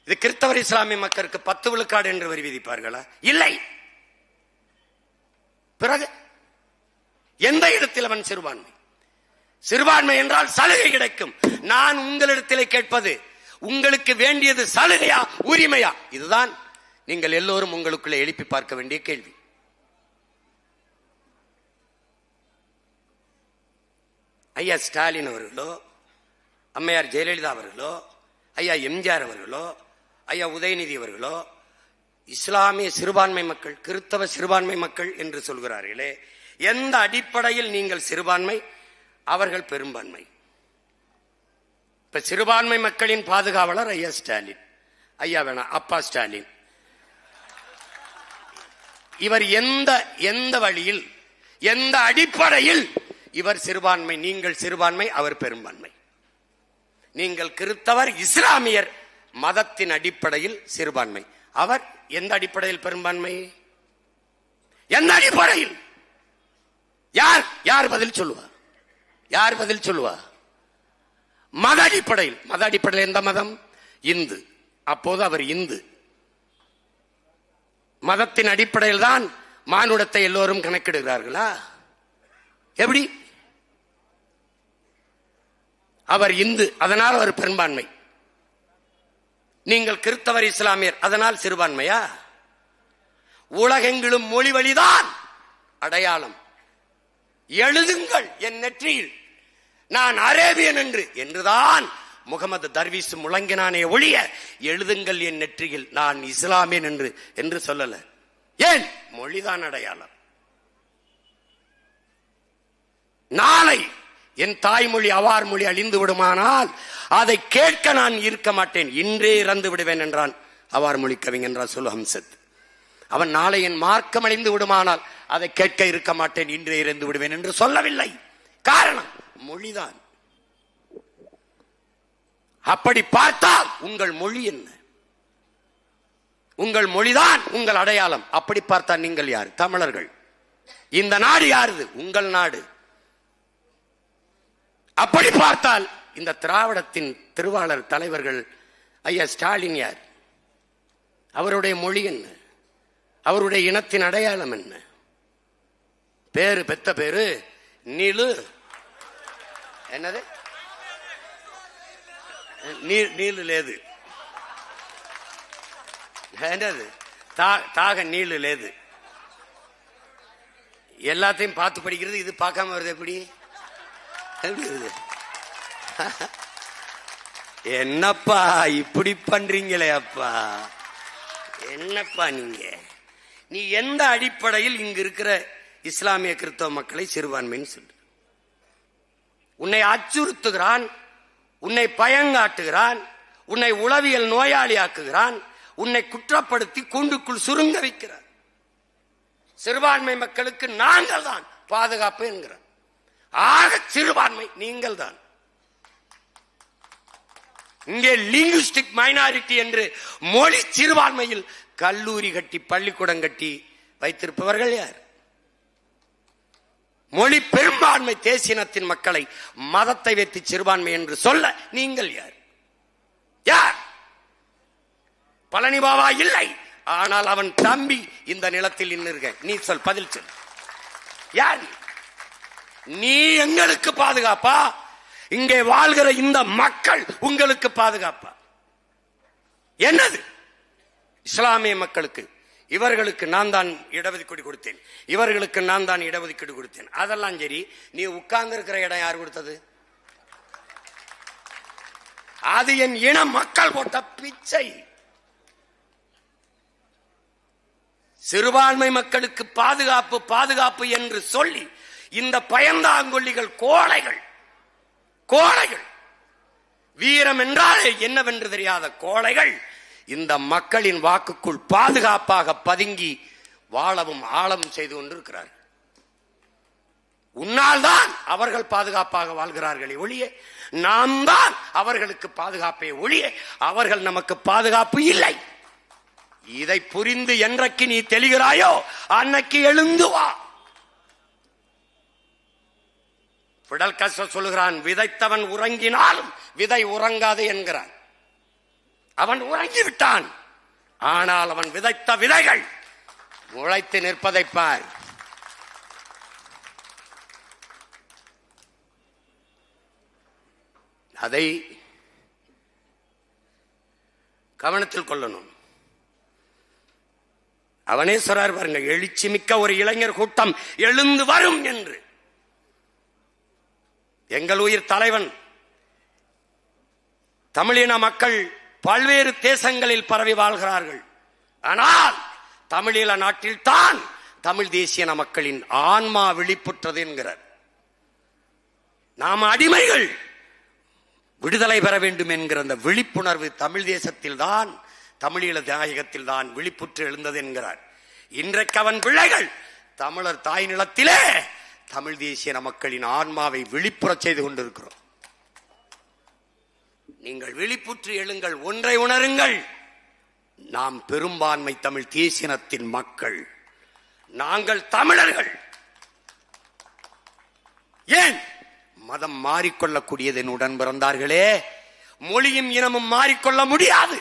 இது கிறிஸ்தவர் இஸ்லாமிய மக்களுக்கு 10 விழுக்காடு என்று வரி விதிப்பார்களா? இல்லை. பிறகு எந்த இடத்தில் அவன் சிறுபான்மை? சிறுபான்மை என்றால் சலுகை கிடைக்கும். நான் உங்களிடத்திலே கேட்பது, உங்களுக்கு வேண்டியது சலுகையா உரிமையா? இதுதான் நீங்கள் எல்லோரும் உங்களுக்குள்ளே எழுப்பி பார்க்க வேண்டிய கேள்வி. ஐயா ஸ்டாலின் அவர்களோ, அம்மையார் ஜெயலலிதா அவர்களோ, ஐயா எம்ஜிஆர் அவர்களோ, ஐயா உதயநிதி அவர்களோ இஸ்லாமிய சிறுபான்மை மக்கள், கிறிஸ்தவ சிறுபான்மை மக்கள் என்று சொல்கிறார்களே, எந்த அடிப்படையில் நீங்கள் சிறுபான்மை, அவர்கள் பெரும்பான்மை? இப்ப சிறுபான்மை மக்களின் பாதுகாவலர் ஐயா ஸ்டாலின், ஐயா வேணா அப்பா ஸ்டாலின். இவர் எந்த வழியில், எந்த அடிப்படையில் இவர் சிறுபான்மை, நீங்கள் சிறுபான்மை, அவர் பெரும்பான்மை? நீங்கள் கிறிஸ்தவர் இஸ்லாமியர் மதத்தின் அடிப்படையில் சிறுபான்மை, அவர் எந்த அடிப்படையில் பெரும்பான்மை? எந்த அடிப்படையில்? யார் பதில் சொல்லுவார்? யார் பதில் சொல்லுவார்? மத அடிப்படையில். மத அடிப்படையில் எந்த மதம்? இந்து. அப்போது அவர் இந்து. மதத்தின் அடிப்படையில் தான் மானுடத்தை எல்லோரும் கணக்கிடுகிறார்களா? எப்படி? அவர் இந்து, அதனால் அவர் பெரும்பான்மை. நீங்கள் கிறிஸ்தவர் இஸ்லாமியர், அதனால் சிறுபான்மையா? உலகெங்கிலும் மொழி வழிதான் அடையாளம். எழுதுங்கள் என் நெற்றியில் நான் அரேபியன் என்றுதான் முகமது தர்வீஸ் முழங்கினானே ஒழிய, எழுதுங்கள் என் நெற்றியில் நான் இஸ்லாமியன் என்று சொல்லல. ஏன்? மொழிதான் அடையாளம். நாளை என் தாய்மொழி அவார் மொழி அழிந்து விடுமானால் அதை கேட்க நான் இருக்க மாட்டேன், இன்றே இறந்து விடுவேன் என்றான் அவார் மொழி கவிஞன் ரசூல் ஹம்சத். அவன் நாளை என் மார்க்கம் அழிந்து விடுமானால் அதை கேட்க இருக்க மாட்டேன், இன்றே இறந்து விடுவேன் என்று சொல்லவில்லை. காரணம் மொழிதான். அப்படி பார்த்தால் உங்கள் மொழி என்ன? உங்கள் மொழிதான் உங்கள் அடையாளம். அப்படி பார்த்தால் நீங்கள் யார்? தமிழர்கள். இந்த நாடு யாருது? உங்கள் நாடு. அப்படி பார்த்தால் இந்த திராவிடத்தின் திருவாளர் தலைவர்கள் ஐயா ஸ்டாலின் யார்? அவருடைய மொழி என்ன? அவருடைய இனத்தின் அடையாளம் என்ன? பேரு, பெத்த பேரு நீலு, என்னது நீலு லேது, என்னது தாக நீலு லேது. எல்லாத்தையும் பார்த்து படிக்கிறது, இது பார்க்காம வருது. எப்படி என்னப்பா இப்படி பண்றீங்களே அப்பா, என்னப்பா நீ எந்த அடிப்படையில் இங்க இருக்கிற இஸ்லாமிய கிறிஸ்தவ மக்களை சிறுபான்மைன்னு சொல்லு. உன்னை அச்சுறுத்துகிறான், உன்னை பயங்காட்டுகிறான், உன்னை உளவியல் நோயாளியாக்குகிறான், உன்னை குற்றப்படுத்தி கூண்டுக்குள் சுருங்க வைக்கிறார். சிறுபான்மை மக்களுக்கு நாங்கள் தான் பாதுகாப்பு என்கிறார். ஆக சிறுபான்மை நீங்கள் தான். இங்கே லிங்குஸ்டிக் மைனாரிட்டி என்று மொழி சிறுபான்மையில் கல்லூரி கட்டி பள்ளிக்கூடம் கட்டி வைத்திருப்பவர்கள் யார்? மொழி பெரும்பான்மை தேசியனத்தின் மக்களை மதத்தை வைத்து சிறுபான்மை என்று சொல்ல நீங்கள் யார்? யார்? பழனி பாபா இல்லை, ஆனால் அவன் தம்பி இந்த நிலத்தில் நின்னுருக்க. நீ சொல், பதில் சொல். யார் நீ? எங்களுக்கு பாதுகாப்பா? இங்கே வாழ்கிற இந்த மக்கள் உங்களுக்கு பாதுகாப்பா? என்னது? இஸ்லாமிய மக்களுக்கு இவர்களுக்கு நான் தான் இடஒதுக்கீடு கொடுத்தேன், இவர்களுக்கு நான் தான் இடஒதுக்கீடு கொடுத்தேன். அதெல்லாம் சரி, நீ உட்கார்ந்து இருக்கிற இடம் யார் கொடுத்தது? அது என் இன மக்கள் போட்ட பிச்சை. சிறுபான்மை மக்களுக்கு பாதுகாப்பு பாதுகாப்பு என்று சொல்லி இந்த பயந்தாங்கொல்லிகள் கோழைகள், கோழைகள், வீரம் என்றாலே என்னவென்று தெரியாத கோழைகள் இந்த மக்களின் வாக்குக்குள் பாதுகாப்பாக பதுங்கி வாழவும் ஆழவும் செய்து கொண்டிருக்கிறார்கள். உன்னால் தான் அவர்கள் பாதுகாப்பாக வாழ்கிறார்களே ஒழிய, நாம் தான் அவர்களுக்கு பாதுகாப்பே ஒழிய அவர்கள் நமக்கு பாதுகாப்பு இல்லை. இதை புரிந்து என்றைக்கு நீ தெளிகிறாயோ அன்னைக்கு எழுந்து வா. பிடல் காஸ்ட்ரோ சொல்லுகிறான், விதைத்தவன் உறங்கினாலும் விதை உறங்காது என்கிறான். அவன் உறங்கிவிட்டான், ஆனால் அவன் விதைத்த விதைகள் முளைத்து நிற்பதை பார். அதை கவனத்தில் கொள்ளணும். அவனே சொல்றார் பாருங்க, எழுச்சி மிக்க ஒரு இளைஞர் கூட்டம் எழுந்து வரும் என்று. எங்கள் உயிர் தலைவன் தமிழின மக்கள் பல்வேறு தேசங்களில் பரவி வாழ்கிறார்கள். ஆனால் தமிழீழ நாட்டில் தான் தமிழ் தேசிய மக்களின் ஆன்மா விழிப்புற்றது என்கிறார். நாம் அடிமைகள், விடுதலை பெற வேண்டும் என்கிற அந்த விழிப்புணர்வு தமிழ் தேசத்தில் தான், தமிழீழ தாயகத்தில் தான் விழிப்புற்று எழுந்தது என்கிறார். இன்றைக்கு அவன் பிள்ளைகள் தமிழர் தாய் நிலத்திலே தமிழ் தேசிய மக்களின் ஆன்மாவை விழிப்புறச் செய்து கொண்டிருக்கிறோம். நீங்கள் விழிப்புற்று எழுங்கள், ஒன்றை உணருங்கள், நாம் பெரும்பான்மை தமிழ் தேசியனத்தின் மக்கள், நாங்கள் தமிழர்கள். ஏன் மதம் மாறிக்கொள்ளக்கூடியது? உடன் பிறந்தார்களே, மொழியும் இனமும் மாறிக்கொள்ள முடியாது.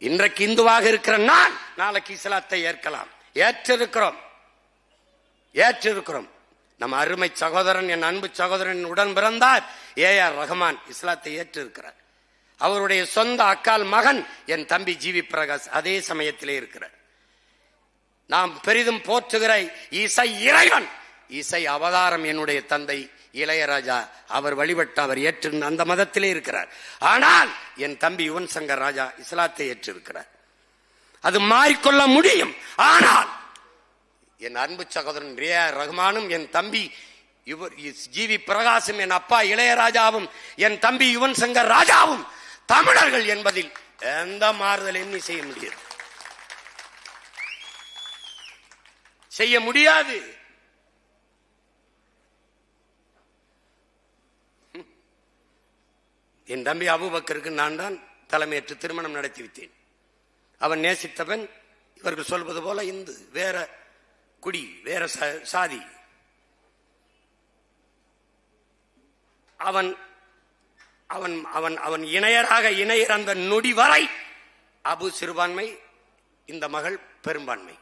இன்றைக்கு இந்துவாக இருக்கிற நான் நாளைக்கு இஸ்லாத்தை ஏற்கலாம். ஏற்றிருக்கிறோம். நம்ம அருமை சகோதரன், என் அன்பு சகோதரன் உடன் பிறந்தார் ஏஆர் ரஹ்மான் இஸ்லாத்தை ஏற்றிருக்கிறார். அவருடைய சொந்த அக்கால் மகன் என் தம்பி ஜிவி பிரகாஷ் அதே சமயத்திலே இருக்கிறார். நாம் பெரிதும் போற்றுகிற இசை இறைவன், இசை அவதாரம் என்னுடைய தந்தை இளையராஜா, அவர் வழிபட்ட, அவர் ஏற்று அந்த மதத்திலே இருக்கிறார். ஆனால் என் தம்பி யுவன் சங்கர் ராஜா இஸ்லாத்தை ஏற்றிருக்கிறார். அது மாறிக்கொள்ள முடியும். ஆனால் என் அன்பு சகோதரன் ஏஆர் ரஹ்மானும், என் தம்பி ஜிவி பிரகாசும், என் அப்பா இளையராஜாவும், என் தம்பி யுவன் சங்கர் ராஜாவும் தமிழர்கள் என்பதில் எந்த மாறுதலையும் நீ செய்ய முடியாது, செய்ய முடியாது. என் தம்பி அபூபக்கருக்கு நான் தான் தலைமையேற்று திருமணம் நடத்தி வைத்தேன். அவன் நேசித்தவன், இவர்கள் சொல்வது போல இந்து, வேற குடி, வேற சாதி. அவன் அவன் அவன் அவன் இணையராக இணையர் அந்த நொடி வரை அபு சிறுபான்மை, இந்த மகள் பெரும்பான்மை.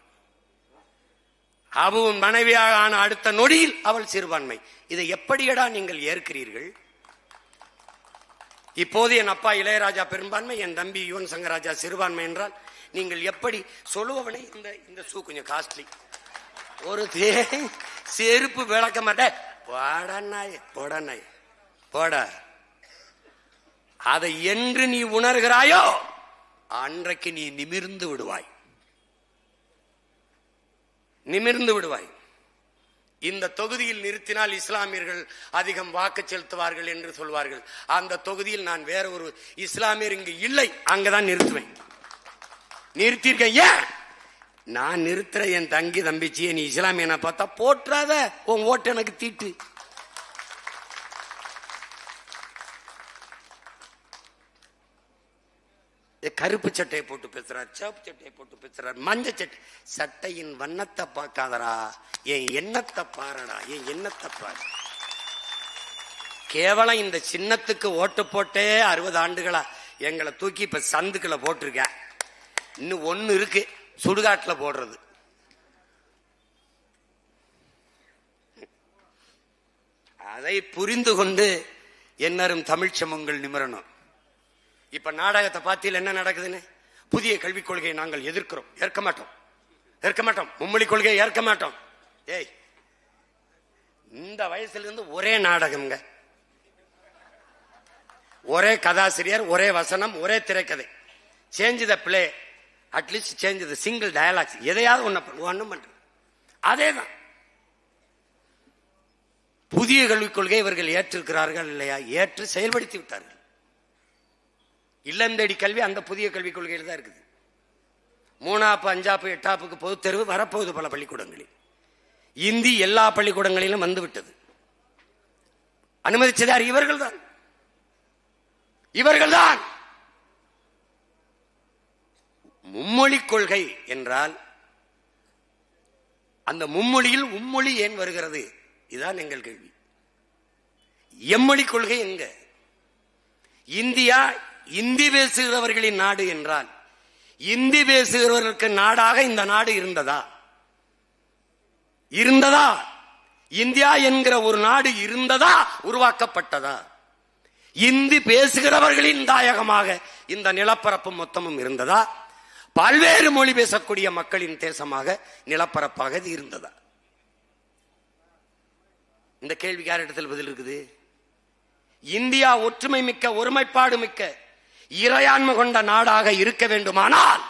அபுவின் மனைவியாக ஆன அடுத்த நொடியில் அவள் சிறுபான்மை. இதை எப்படியடா நீங்கள் ஏற்கிறீர்கள்? இப்போது என் அப்பா இளையராஜா பெரும்பான்மை, என் தம்பி யுவன் சங்கர் ராஜா சிறுபான்மை என்றால் நீங்கள் எப்படி சொல்லுவவனை? இந்த ஷூ கொஞ்சம் காஸ்ட்லி, ஒரு செருப்பு விளக்க மாட்டேன், போட. அதை என்று நீ உணர்கிறாயோ அன்றைக்கு நீ நிமிர்ந்து விடுவாய். நிமிர்ந்து விடுவாய். இந்த தொகுதியில் நிறுத்தினால் இஸ்லாமியர்கள் அதிகம் வாக்கு செலுத்துவார்கள் என்று சொல்வார்கள். அந்த தொகுதியில் நான் வேற ஒரு இஸ்லாமியர் இங்கு இல்லை, அங்கதான் நிறுத்துவேன். நிறுத்திருக்கேன். ஏன் நான் நிறுத்துற? என் தங்கி தம்பிச்சியை நீ இஸ்லாமியனை பார்த்தா போற்றாத, உன் ஓட்டு எனக்கு தீட்டு. கருப்பு சட்டையை போட்டு பேசுறார், சிவப்பு சட்டையை போட்டு பேசுறார், மஞ்சள் சட்டை. சட்டையின் வண்ணத்தை பார்க்காதரா, என் எண்ணத்தை பாருடா, என் எண்ணத்தை பாரு. கேவலம் இந்த சின்னத்துக்கு ஓட்டு போட்டே 60 ஆண்டுகளா எங்களை தூக்கி இப்ப சந்துக்களை போட்டிருக்க. இன்னும் ஒண்ணு இருக்கு, சுடுகாட்டுல போடுறது. அதை புரிந்து கொண்டு என்னரும் தமிழ் சமூகங்கள் நிமிரணும். இப்ப நாடகத்தை பார்த்தியில் என்ன நடக்குதுன்னு, புதிய கல்விக் கொள்கையை நாங்கள் எதிர்க்கிறோம், ஏற்க மாட்டோம், ஏற்க மாட்டோம், மும்மொழி கொள்கையை ஏற்க மாட்டோம். ஏய், இந்த வயசுல இருந்து ஒரே நாடகம்ங்க, ஒரே கதாசிரியர், ஒரே வசனம், ஒரே திரைக்கதை. Change the play, at least change the single dialogues. எதையாவது ஒண்ணும் பண்ற. அதேதான் புதிய கல்விக் கொள்கை இவர்கள் ஏற்றிருக்கிறார்கள் இல்லையா? ஏற்று செயல்படுத்தி விட்டார்கள். இல்லந்தேடி கல்வி அந்த புதிய கல்விக் கொள்கையில் தான் இருக்குது. 3ஆப்பு 5ஆப்பு 8ஆப்புக்கு பொதுத் தேர்வு வரப்போகுது பல பள்ளிக்கூடங்களில். இந்தி எல்லா பள்ளிக்கூடங்களிலும் வந்துவிட்டது. அனுமதிச்சதார் இவர்கள் தான், இவர்கள்தான். மும்மொழி கொள்கை என்றால் அந்த மும்மொழியில் மும்மொழி ஏன் வருகிறது? இதுதான் எங்கள் கேள்வி. எம்மொழி கொள்கை எங்க? இந்தியா இந்தி பேசுகிறவர்களின் நாடு என்றால் இந்தி பேசுகிறவர்களுக்கு நாடாக இந்த நாடு இருந்ததா? இருந்ததா? இந்தியா என்கிற ஒரு நாடு இருந்ததா? உருவாக்கப்பட்டதா? இந்தி பேசுகிறவர்களின் தாயகமாக இந்த நிலப்பரப்பு மொத்தமும் இருந்ததா? பல்வேறு மொழி பேசக்கூடிய மக்களின் தேசமாக நிலப்பரப்பாக இது இருந்ததா? இந்த கேள்விக்கு யாரிடத்தில் பதில் இருக்குது? இந்தியா ஒற்றுமை மிக்க, ஒருமைப்பாடு மிக்க, இறையாண்மை கொண்ட நாடாக இருக்க வேண்டுமானால்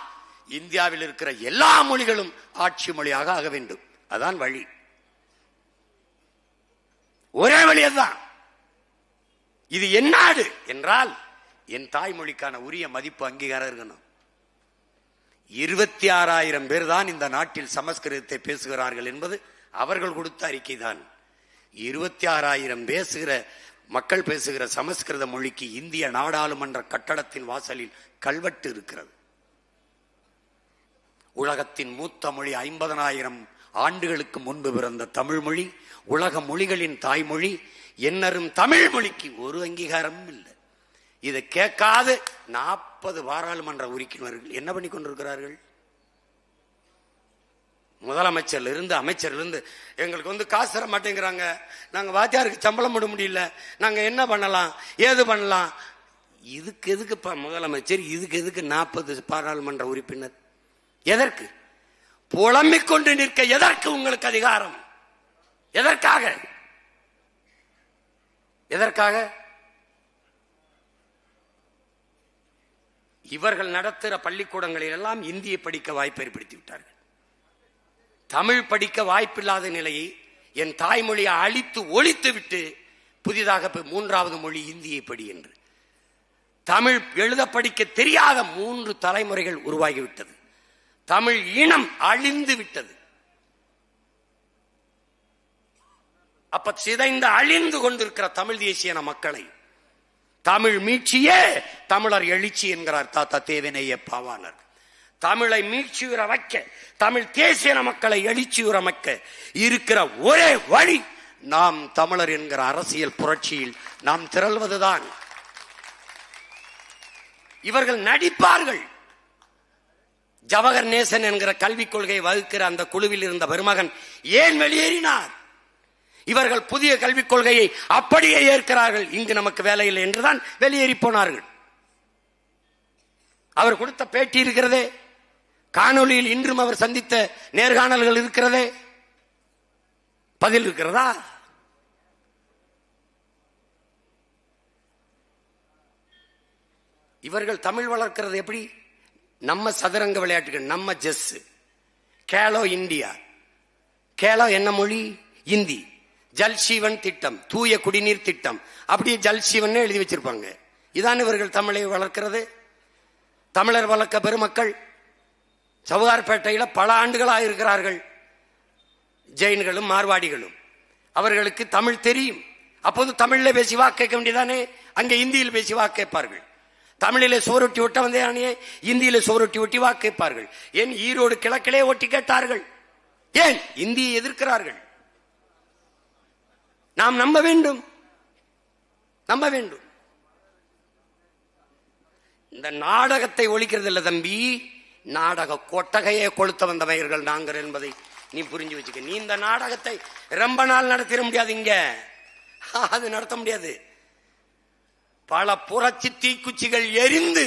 இந்தியாவில் இருக்கிற எல்லா மொழிகளும் ஆட்சி மொழியாக ஆக வேண்டும். அதான் வழி, ஒரே வழி அதுதான். இது என் நாடு என்றால் என் தாய்மொழிக்கான உரிய மதிப்பு, அங்கீகாரம் இருக்கணும். 26,000 பேர் தான் இந்த நாட்டில் சமஸ்கிருதத்தை பேசுகிறார்கள் என்பது அவர்கள் கொடுத்த அறிக்கை தான். 26,000 பேசுகிற மக்கள் பேசுகிற சமஸ்கிருத மொழிக்கு இந்திய நாடாளுமன்ற கட்டடத்தின் வாசலில் கல்வெட்டு இருக்கிறது. உலகத்தின் மூத்த மொழி, 50,000 ஆண்டுகளுக்கு முன்பு பிறந்த தமிழ் மொழி, உலக மொழிகளின் தாய்மொழி. என்னரும் தமிழ் மொழிக்கு ஒரு அங்கீகாரமும் இல்லை. இதை கேட்காது 40 பாராளுமன்ற உறுப்பினர்கள் என்ன பண்ணி கொண்டிருக்கிறார்கள்? முதலமைச்சர்ல இருந்து அமைச்சர்ல இருந்து எங்களுக்கு காசு தர மாட்டேங்கிறாங்க, நாங்க வாத்தியாருக்கு சம்பளம் போட முடியல, நாங்க என்ன பண்ணலாம், ஏது பண்ணலாம். இதுக்கு எதுக்குப்பா முதலமைச்சர்? இதுக்கு எதுக்கு 40 பாராளுமன்ற உறுப்பினர்? எதற்கு புலம்பிக் கொண்டு நிற்க? எதற்கு உங்களுக்கு அதிகாரம்? எதற்காக? எதற்காக? இவர்கள் நடத்துகிற பள்ளிக்கூடங்களில் எல்லாம் இந்தியை படிக்க வாய்ப்பு ஏற்படுத்தி விட்டார்கள். தமிழ் படிக்க வாய்ப்பில்லாத நிலையை என் தாய்மொழியை அழித்து ஒழித்து விட்டு புதிதாக 3வது மொழி இந்தியை படி என்று தமிழ் எழுத படிக்க தெரியாத 3 தலைமுறைகள் உருவாகிவிட்டது. தமிழ் இனம் அழிந்து விட்டது. அப்ப சிதைந்து அழிந்து கொண்டிருக்கிற தமிழ் தேசிய மக்களை தமிழ் மீட்சியே தமிழர் எழுச்சி என்கிறார் தாத்தா தேவநேய பாவாணர். தமிழை மீட்சியுற வைக்க, தமிழ் தேசிய மக்களை எழுச்சியுற வைக்க இருக்கிற ஒரே வழி நாம் தமிழர் என்கிற அரசியல் புரட்சியில் நாம் திரள்வதுதான். இவர்கள் நடிப்பார்கள். ஜவஹர் நேசன் என்கிற கல்விக் கொள்கையை வகுக்கிற அந்த குழுவில் இருந்த பெருமகன் ஏன் வெளியேறினார்? இவர்கள் புதிய கல்விக் கொள்கையை அப்படியே ஏற்கிறார்கள், இங்கு நமக்கு வேலை இல்லை என்றுதான் வெளியேறி போனார்கள். அவர் கொடுத்த பேட்டி இருக்கிறதே, காணொலியில் இன்றும் அவர் சந்தித்த நேர்காணல்கள் இருக்கிறதே, பதில் இருக்கிறதா? இவர்கள் தமிழ் வளர்க்கிறது எப்படி? நம்ம சதுரங்க விளையாட்டுகள், நம்ம செஸ், கேலோ இந்தியா, கேளம் என்ன மொழி? இந்தி. ஜல்சீவன் திட்டம், தூய குடிநீர் திட்டம், அப்படியே ஜல்சீவன் எழுதி வச்சிருப்பாங்க. இதான் இவர்கள் தமிழை வளர்க்கிறது. தமிழர் வளர்க்க பெருமக்கள் சவுகார்பேட்டையில் பல ஆண்டுகளாக இருக்கிறார்கள். ஜெயின்களும் மார்வாடிகளும். அவர்களுக்கு தமிழ் தெரியும். அப்போது தமிழில் பேசி வாக்கு கேட்க வேண்டியதானே? அங்கே இந்தியில் பேசி வாக்கு கேட்பார்கள். தமிழிலே சோரொட்டி ஒட்ட வந்தே இந்தியில சோரொட்டி ஒட்டி வாக்கு கேட்பார்கள். ஏன் ஈரோடு கிழக்கிலே ஒட்டி கேட்டார்கள்? ஏன் இந்தியை எதிர்க்கிறார்கள்? நாம் நம்ப வேண்டும், நம்ப வேண்டும். இந்த நாடகத்தை ஒழிக்கிறது இல்ல தம்பி, நாடக கொட்டகையை கொளுத்த வந்தவர்கள் நாங்கள் என்பதை நீ புரிஞ்சு வச்சுக்க. நீ இந்த நாடகத்தை ரொம்ப நாள் நடத்திட முடியாது. இங்க அது நடத்த முடியாது. பல புரட்சி தீக்குச்சிகள் எரிந்து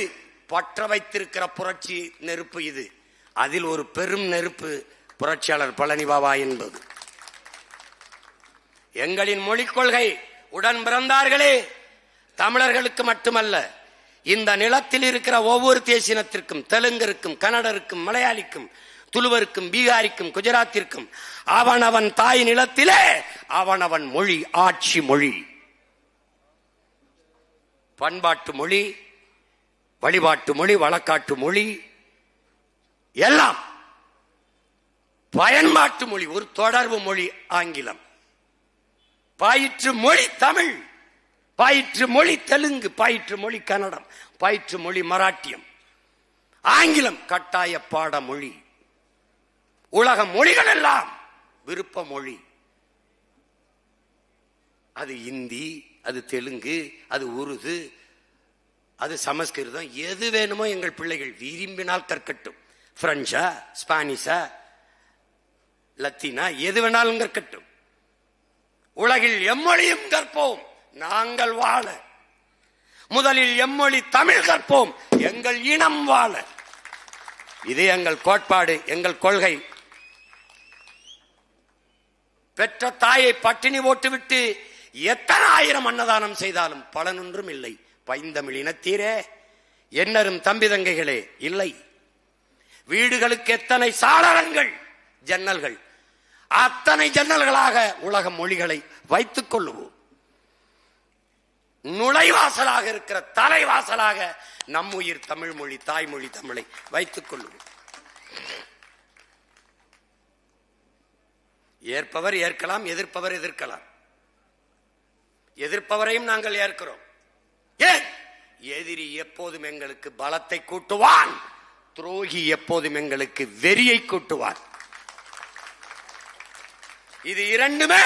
பற்ற வைத்திருக்கிற புரட்சி நெருப்பு இது. அதில் ஒரு பெரும் நெருப்பு புரட்சியாளர் பழனி பாபா என்பது. எங்களின் மொழிக் கொள்கை உடன் பிறந்தார்களே தமிழர்களுக்கு மட்டுமல்ல, இந்த நிலத்தில் இருக்கிற ஒவ்வொரு தேசினத்திற்கும், தெலுங்கருக்கும், கன்னடருக்கும், மலையாளிக்கும், துளுவருக்கும், பீகாரிக்கும், குஜராத்திற்கும் அவனவன் தாய் நிலத்திலே அவனவன் மொழி ஆட்சி மொழி, பண்பாட்டு மொழி, வழிபாட்டு மொழி, வழக்காட்டு மொழி, எல்லாம் பயன்பாட்டு மொழி. ஒரு தொடர்பு மொழி ஆங்கிலம், பயிற்று மொழி தமிழ், பயிற்று மொழி தெலுங்கு, பயிற்று மொழி கன்னடம், பயிற்று மொழி மராட்டியம், ஆங்கிலம் கட்டாய பாட மொழி. உலக மொழிகள் எல்லாம் விருப்ப மொழி. அது இந்தி, அது தெலுங்கு, அது உருது, அது சமஸ்கிருதம், எது வேணுமோ எங்கள் பிள்ளைகள் விரும்பினால் கற்கட்டும். பிரெஞ்சா, ஸ்பானிஷா, லத்தீனா, எது வேணாலும் கற்கட்டும். உலகில் எம்மொழியும் கற்போம் நாங்கள் வாழ. முதலில் எம்மொழி தமிழ் கற்போம் எங்கள் இனம் வாழ. இது எங்கள் கோட்பாடு, எங்கள் கொள்கை. பெற்ற தாயை பட்டினி போட்டுவிட்டு எத்தனை ஆயிரம் அன்னதானம் செய்தாலும் பலனொன்றும் இல்லை. பைந்தமிழ் இனத்தீரே, என்னரும் தம்பி தங்கைகளே, இல்லை. வீடுகளுக்கு எத்தனை சாளரங்கள், ஜன்னல்கள், அத்தனை ஜன்னல்களாக உலக மொழிகளை வைத்துக் கொள்ளுவோம். நுழைவாசலாக இருக்கிற தலைவாசலாக நம் உயிர் தமிழ் மொழி, தாய்மொழி தமிழை வைத்துக் கொள்ளுவோம். ஏற்பவர் ஏற்கலாம், எதிர்ப்பவர் எதிர்க்கலாம். எதிர்ப்பவரையும் நாங்கள் ஏற்கிறோம். ஏன்? எதிரி எப்போதும் எங்களுக்கு பலத்தை கூட்டுவான், துரோகி எப்போதும் எங்களுக்கு வெறியை கூட்டுவான். இது இரண்டுமே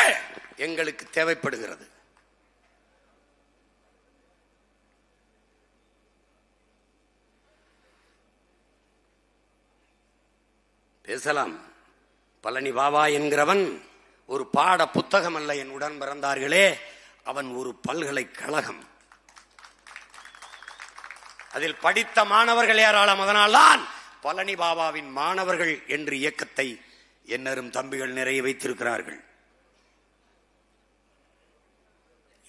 எங்களுக்கு தேவைப்படுகிறது. பேசலாம். பழனி பாபா என்கிறவன் ஒரு பாட புத்தகம் அல்ல என் உடன் பிறந்தார்களே, அவன் ஒரு பல்கலைக்கழகம். அதில் படித்த மாணவர்கள் ஏராளம். அதனால்தான் பழனி பாபாவின் மாணவர்கள் என்று இயக்கத்தை என்னரும் தம்பிகள் நிறைய வைத்திருக்கிறார்கள்.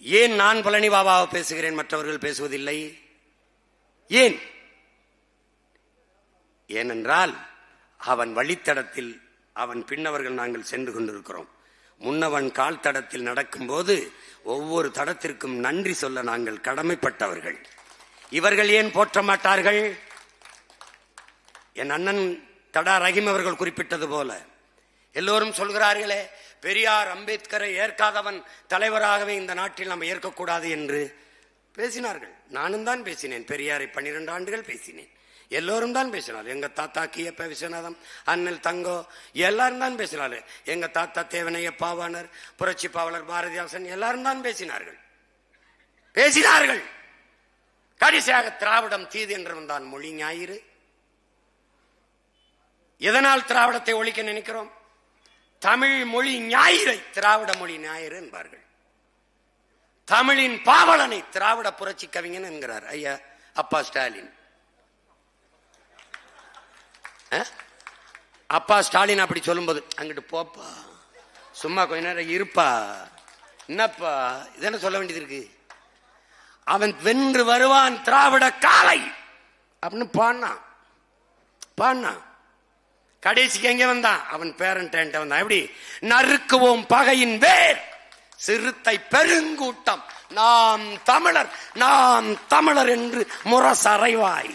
ஏன் நான் பழனி பாபாவை பேசுகிறேன், மற்றவர்கள் பேசுவதில்லை? ஏன்? ஏனென்றால் அவன் வழித்தடத்தில், அவன் பின்னவர்கள் நாங்கள் சென்று கொண்டிருக்கிறோம். முன்னவன் கால் தடத்தில் நடக்கும்போது ஒவ்வொரு தடத்திற்கும் நன்றி சொல்ல நாங்கள் கடமைப்பட்டவர்கள். இவர்கள் ஏன் போற்ற மாட்டார்கள்? என் அண்ணன் தடா ரஹீம் அவர்கள் குறிப்பிட்டது போல எல்லோரும் சொல்கிறார்களே, பெரியார் அம்பேத்கரை ஏற்காதவன் தலைவராகவே இந்த நாட்டில் நாம் ஏற்கக்கூடாது என்று பேசினார்கள். நானும் தான் பேசினேன். பெரியாரை 12 ஆண்டுகள் பேசினேன். எல்லோரும் தான் பேசினார். எங்க தாத்தா கியப்ப விஸ்வநாதம், அண்ணல் தங்கோ, எல்லாரும் தான் பேசினாரு. எங்க தாத்தா தேவனைய பாவாணர், புரட்சி பாவலர் பாரதிதாசன், எல்லாரும் தான் பேசினார்கள். கடைசியாக திராவிடம் தீது என்றவன் தான் மொழி ஞாயிறு. எதனால் திராவிடத்தை ஒழிக்க நினைக்கிறோம்? தமிழ் மொழி ஞாயிறை திராவிட மொழி ஞாயிறு என்பார்கள். தமிழின் பாவலனை திராவிட புரட்சி கவிஞன் என்கிறார் ஐயா அப்பா ஸ்டாலின். அப்பா ஸ்டாலின் அப்படி சொல்லும்போது, அங்கிட்டு போப்பா, சும்மா கொஞ்ச நேரம் இருப்பா, என்னப்பா இதென்ன சொல்ல வேண்டியது இருக்கு, அவன் வென்று வருவான் திராவிட காலை அப்படின்னு பாடினான். கடைசிக்கு எங்க வந்தான்? அவன் பேரன்ட்ட வந்தான். எப்படி? நறுக்குவோம் பகையின் வேர் சிறுத்தை பெருங்கூட்டம், நாம் தமிழர் நாம் தமிழர் என்று முரசறைவாய்.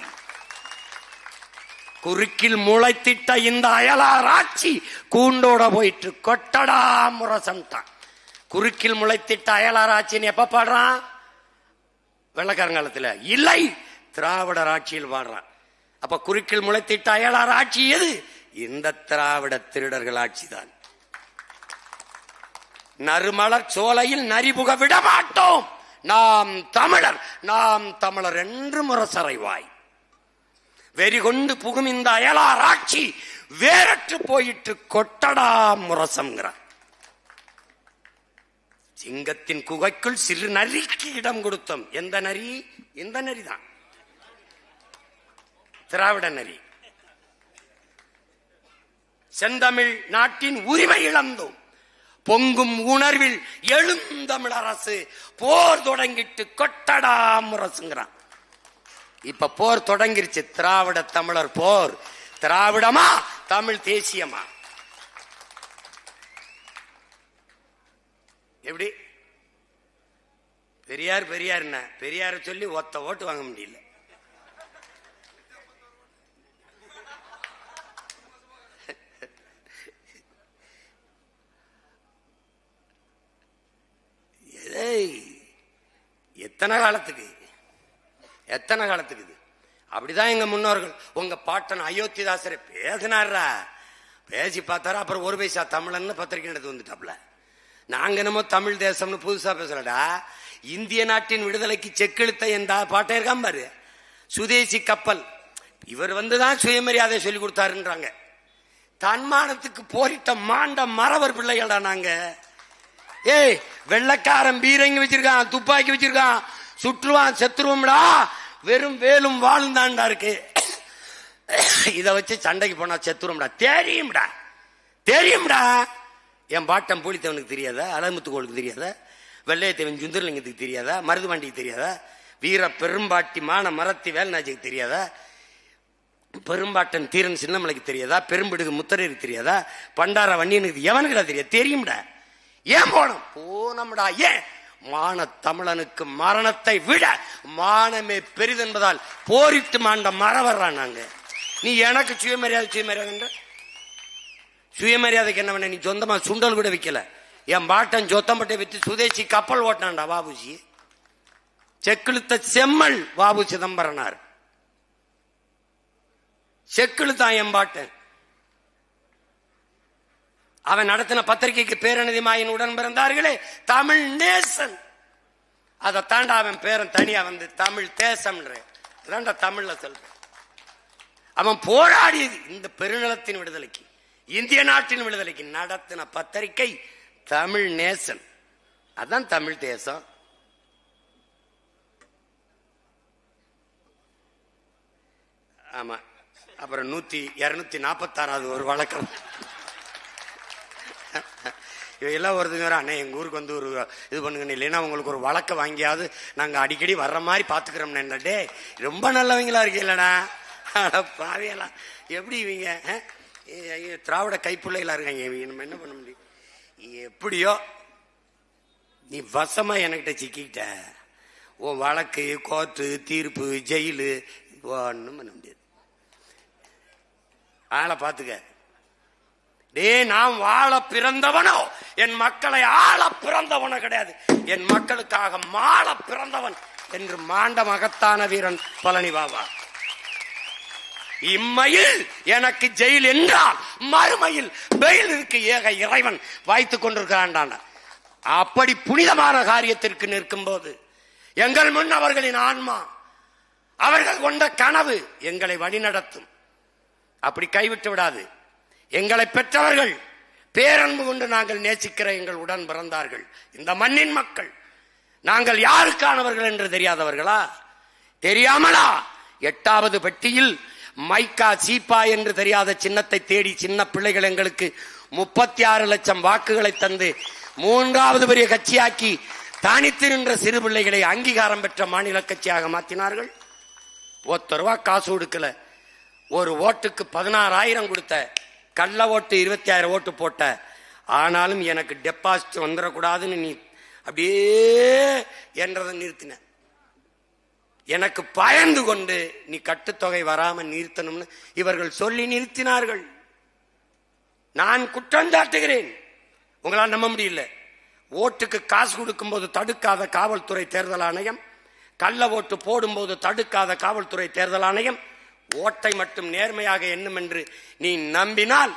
குறுக்கில் முளைத்திட்ட இந்த அயலார் ஆட்சி கூண்டோட போயிட்டு கொட்டடா முரசன்ட்டான். குறுக்கில் முளைத்திட்ட அயலார் ஆட்சின்னு எப்ப பாடுறான்? வெள்ளக்காரங்காலத்தில் இல்லை, திராவிடர் ஆட்சியில் பாடுறான். அப்ப குறுக்கில் முளைத்திட்ட அயலார் ஆட்சி எது? இந்த திராவிட திருடர்கள் ஆட்சி தான். நறுமலர் சோலையில் நரிபுக விட மாட்டோம், நாம் தமிழர் நாம் தமிழர் என்று முரசறைவாய். வெறி கொண்டு புகும் இந்த அயலார் ஆட்சி வேறற்று போயிட்டு கொட்டடா முரசம்ங்கிறார். சிங்கத்தின் குகைக்குள் சிறு நரிக்கு இடம் கொடுத்தோம். எந்த நரி? இந்த நரிதான், திராவிட நரி. செந்தமிழ் நாட்டின் உரிமை இழந்தோம், பொங்கும் உணர்வில் எழுந்தமிழ் அரசு போர் தொடங்கிட்டு கொட்டடா முரசுங்கிறான். இப்ப போர் தொடங்கிருச்சு. திராவிட தமிழர் போர். திராவிடமா தமிழ் தேசியமா? எப்படி? பெரியார் பெரியார் என்ன? பெரியார சொல்லி ஒத்த ஓட்டு வாங்க முடியல. எத்தனை காலத்துக்கு எத்தனை காலத்துக்கு இது? அப்படிதான் எங்க முன்னோர்கள். உங்க பாட்டன் அயோத்திதாசரை பேசினாரா, பேசி பார்த்தாரா, அப்புறம் ஒரு பைசா தமிழன்னு பத்திரிகை எடுத்து வந்துட்டாப்ல. நாங்க என்னமோ தமிழ் தேசம்னு புதுசா பேசலடா. இந்திய நாட்டின் விடுதலைக்கு செக்கெழுத்த எந்த பாட்டை இருக்காம பாரு, சுதேசி கப்பல். இவர் வந்துதான் சுயமரியாதை சொல்லி கொடுத்தாருன்றாங்க. தன்மானத்துக்கு போரிட்ட மாண்ட மறவர் பிள்ளைகளா நாங்க. ஏய், வெள்ளக்காரன் பீரங்கி வச்சிருக்கான், துப்பாக்கி வச்சிருக்கான், சுற்றுவான், செத்துருவோம்டா. வெறும் வேலும் வாழும் தான்டா இருக்கு. இத வச்சு சண்டைக்கு போனா செத்துருவோம்டா. தெரியும்டா தெரியும்டா. என் பாட்டம் பூலித்தவனுக்கு தெரியாதா? அலமுத்துக்கோளுக்கு தெரியாதா? வெள்ளையத்தேவன் சுந்தரலிங்கத்துக்கு தெரியாதா? மருதுபாண்டிக்கு தெரியாதா? வீர பெரும்பாட்டி மான மரத்தி வேல்நாச்சிக்கு தெரியாதா? பெரும்பாட்டன் தீரன் சின்னமலைக்கு தெரியாதா? பெரும்பிடுகு முத்தரைக்கு தெரியாதா? பண்டார வன்னியனுக்கு எவனுக்குடா தெரியாது? தெரியும்டா. ஏன் போனோம்? போனோம்டா. ஏன்? மான தமிழனுக்கு மரணத்தை விட மானமே பெரிதென்பதால் போரிட்டு மாண்ட மறவர்றான் நாங்க. நீ எனக்கு சுயமரியாதை சுயமரியாதை சுயமரியாதைக்கு என்ன பண்ண? நீ சொந்தமா சுண்டல் கூட விற்கல. என் பாட்டன் சொத்தம்பட்டை வித்து சுதேசி கப்பல் ஓட்டினான்டா வாபுஜி. செக்கிழுத்த செம்மல் வாபு சிதம்பரனார். செக்கிழுத்தான் என் பாட்டன். அவன் நடத்தின பத்திரிகைக்கு பேரணிதிமாயின் உடன் பிறந்தார்களே தமிழ் நேசன். அதை தாண்டா அவன் பேரன் தனியா வந்து தமிழ் தேசம் தமிழ்ல சொல்ற. அவன் போராடியது இந்த பெருநிலத்தின் விடுதலைக்கு, இந்திய நாட்டின் விடுதலைக்கு நடத்தின பத்திரிகை தமிழ் நேசன். அதான் தமிழ் தேசம். ஆமா. அப்புறம் 246வது ஒரு வழக்கம். இவையெல்லாம் வருதுங்க. அண்ணே எங்க ஊருக்கு வந்து ஒரு இது பண்ணுங்க, இல்லைன்னா உங்களுக்கு ஒரு வழக்க வாங்கியாவது நாங்க அடிக்கடி வர்ற மாதிரி பாத்துக்கிறோம். டே ரொம்ப நல்லவங்களா இருக்கீங்களா பாவியெல்லாம்? எப்படி இவங்க திராவிட கைப்பிள்ளைகளா இருக்காங்க. நம்ம என்ன பண்ண முடியும்? எப்படியோ நீ வசமா என்கிட்ட சிக்கிட்ட. உன் வழக்கு, கோர்ட்டு, தீர்ப்பு, ஜெயிலு ஒன்னும் பண்ண முடியாது. ஆளை பாத்துக்க. டே நாம் வாழ பிறந்தவனோ என் மக்களை ஆள பிறந்தவனோ கிடையாது, என் மக்களுக்காக மாள பிறந்தவன் என்று மாண்ட மகத்தான வீரன் பழனி பாபா. இம்மையில் எனக்கு ஜெயில் என்றால் மறுமையில் பெயிலுக்கு ஏக இறைவன் வாய்த்துக் கொண்டிருக்கிறான். அப்படி புனிதமான காரியத்திற்கு நிற்கும் போது எங்கள் முன் அவர்களின் ஆன்மா, அவர்கள் கொண்ட கனவு எங்களை வழிநடத்தும். அப்படி கைவிட்டு விடாது. எங்களை பெற்றவர்கள் பேரன்பு கொண்டு நாங்கள் நேசிக்கிற எங்கள் உடன் பிறந்தார்கள் இந்த மண்ணின் மக்கள். நாங்கள் யாருக்கானவர்கள் என்று தெரியாதவர்களா? தெரியாமலா 8வது பெட்டியில் மைக்கா சீப்பா என்று தெரியாத சின்னத்தை தேடி சின்ன பிள்ளைகள் எங்களுக்கு 36 லட்சம் வாக்குகளை தந்து 3வது பெரிய கட்சியாக்கி தனித்து நின்ற சிறு பிள்ளைகளை அங்கீகாரம் பெற்ற மாநில கட்சியாக மாற்றினார்கள். ₹1 காசு கொடுக்கல. ஒரு ஓட்டுக்கு 16,000 கொடுத்த கள்ள ஓட்டு 26,000 ஓட்டு போட்ட. ஆனாலும் எனக்கு டெபாசிட் வந்துடக்கூடாதுன்னு நீ அப்படியே என்றதை நிறுத்தின. எனக்கு பயந்து கொண்டு நீ கட்டுத்தொகை வராம நிறுத்தணும்னு இவர்கள் சொல்லி நிறுத்தினார்கள். நான் குற்றம் சாட்டுகிறேன். உங்களால் நம்ப முடியல. ஓட்டுக்கு காசு கொடுக்கும் போது தடுக்காத காவல்துறை தேர்தல் ஆணையம், கள்ள ஓட்டு போடும் போது தடுக்காத காவல்துறை தேர்தல் ஆணையம், ஓட்டை மட்டும் நேர்மையாக எண்ணும் என்று நீ நம்பினால்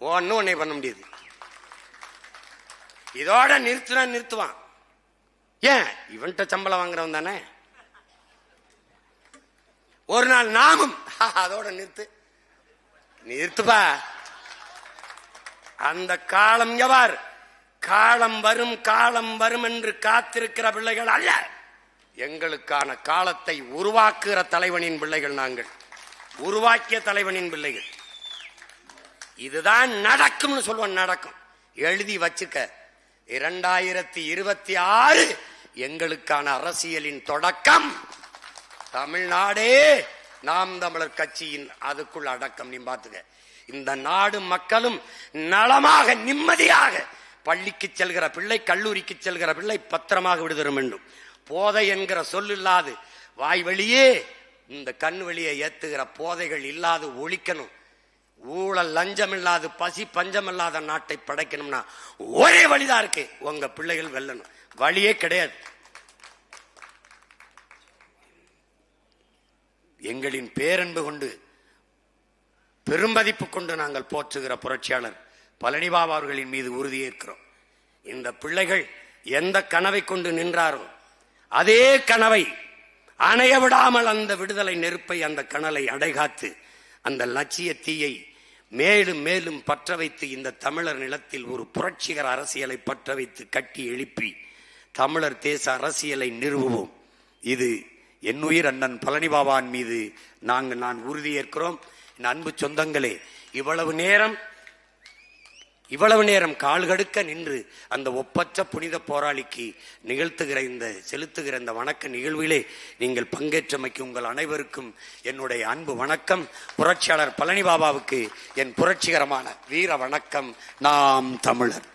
ஒன்னும் உன்னை பண்ண முடியாது. இதோட நிறுத்துவான். ஏன்? இவன்கிட்ட சம்பளம் வாங்குறவன் தானே. ஒரு நாள் நாமும் அதோட நிறுத்துப்பா. அந்த காலம் எவ்வாறு காலம் வரும் என்று காத்திருக்கிற பிள்ளைகள் அல்ல. எங்களுக்கான காலத்தை உருவாக்குகிற தலைவனின் பிள்ளைகள். நாங்கள் உருவாக்கிய தலைவனின் பிள்ளைகள். இதுதான் நடக்கும்னு சொல்லுவோம். நடக்கும். எழுதி வச்சுக்க. 2026 எங்களுக்கான அரசியலின் தொடக்கம். தமிழ்நாடே நாம் தமிழர் கட்சியின் அதுக்குள் அடக்கம். நீ பாத்துக்க. இந்த நாடு மக்களும் நலமாக நிம்மதியாக பள்ளிக்கு செல்கிற பிள்ளை, கல்லூரிக்கு செல்கிற பிள்ளை பத்திரமாக விடுதரும் வேண்டும். போதை என்கிற சொல் இல்லாது, வாய் வழியே இந்த கண் வழியை ஏத்துகிற போதைகள் இல்லாது ஒழிக்கணும். ஊழல் லஞ்சம் இல்லாது, பசி பஞ்சம் இல்லாத நாட்டை படைக்கணும்னா ஒரே வழிதான் இருக்கு. உங்க பிள்ளைகள் வெல்லணும். வழியே கிடையாது. எங்களின் பேரன்பு கொண்டு, பெருமதிப்பு கொண்டு நாங்கள் போற்றுகிற புரட்சியாளர் பழனிபாபா அவர்களின் மீது உறுதியேற்கிறோம். இந்த பிள்ளைகள் எந்த கனவை கொண்டு நின்றாரோ அதே கனவை அணைய விடாமல், அந்த விடுதலை நெருப்பை, அந்த கனலை அடைகாத்து, அந்த லட்சிய தீயை மேலும் மேலும் பற்ற வைத்து, இந்த தமிழர் நிலத்தில் ஒரு புரட்சிகர அரசியலை பற்ற வைத்து கட்டி எழுப்பி தமிழர் தேச அரசியலை நிறுவுவோம். இது என்னுயிர் அண்ணன் பழனிபாபான் மீது நான் உறுதியேற்கிறோம். என் அன்பு சொந்தங்களே, இவ்வளவு நேரம் கால்கடுக்க நின்று அந்த ஒப்பற்ற புனித போராளிக்கு செலுத்துகிற இந்த வணக்க நிகழ்விலே நீங்கள் பங்கேற்றமைக்கு உங்கள் அனைவருக்கும் என்னுடைய அன்பு வணக்கம். புரட்சியாளர் பழனிபாபாவுக்கு என் புரட்சிகரமான வீர வணக்கம். நாம் தமிழர்.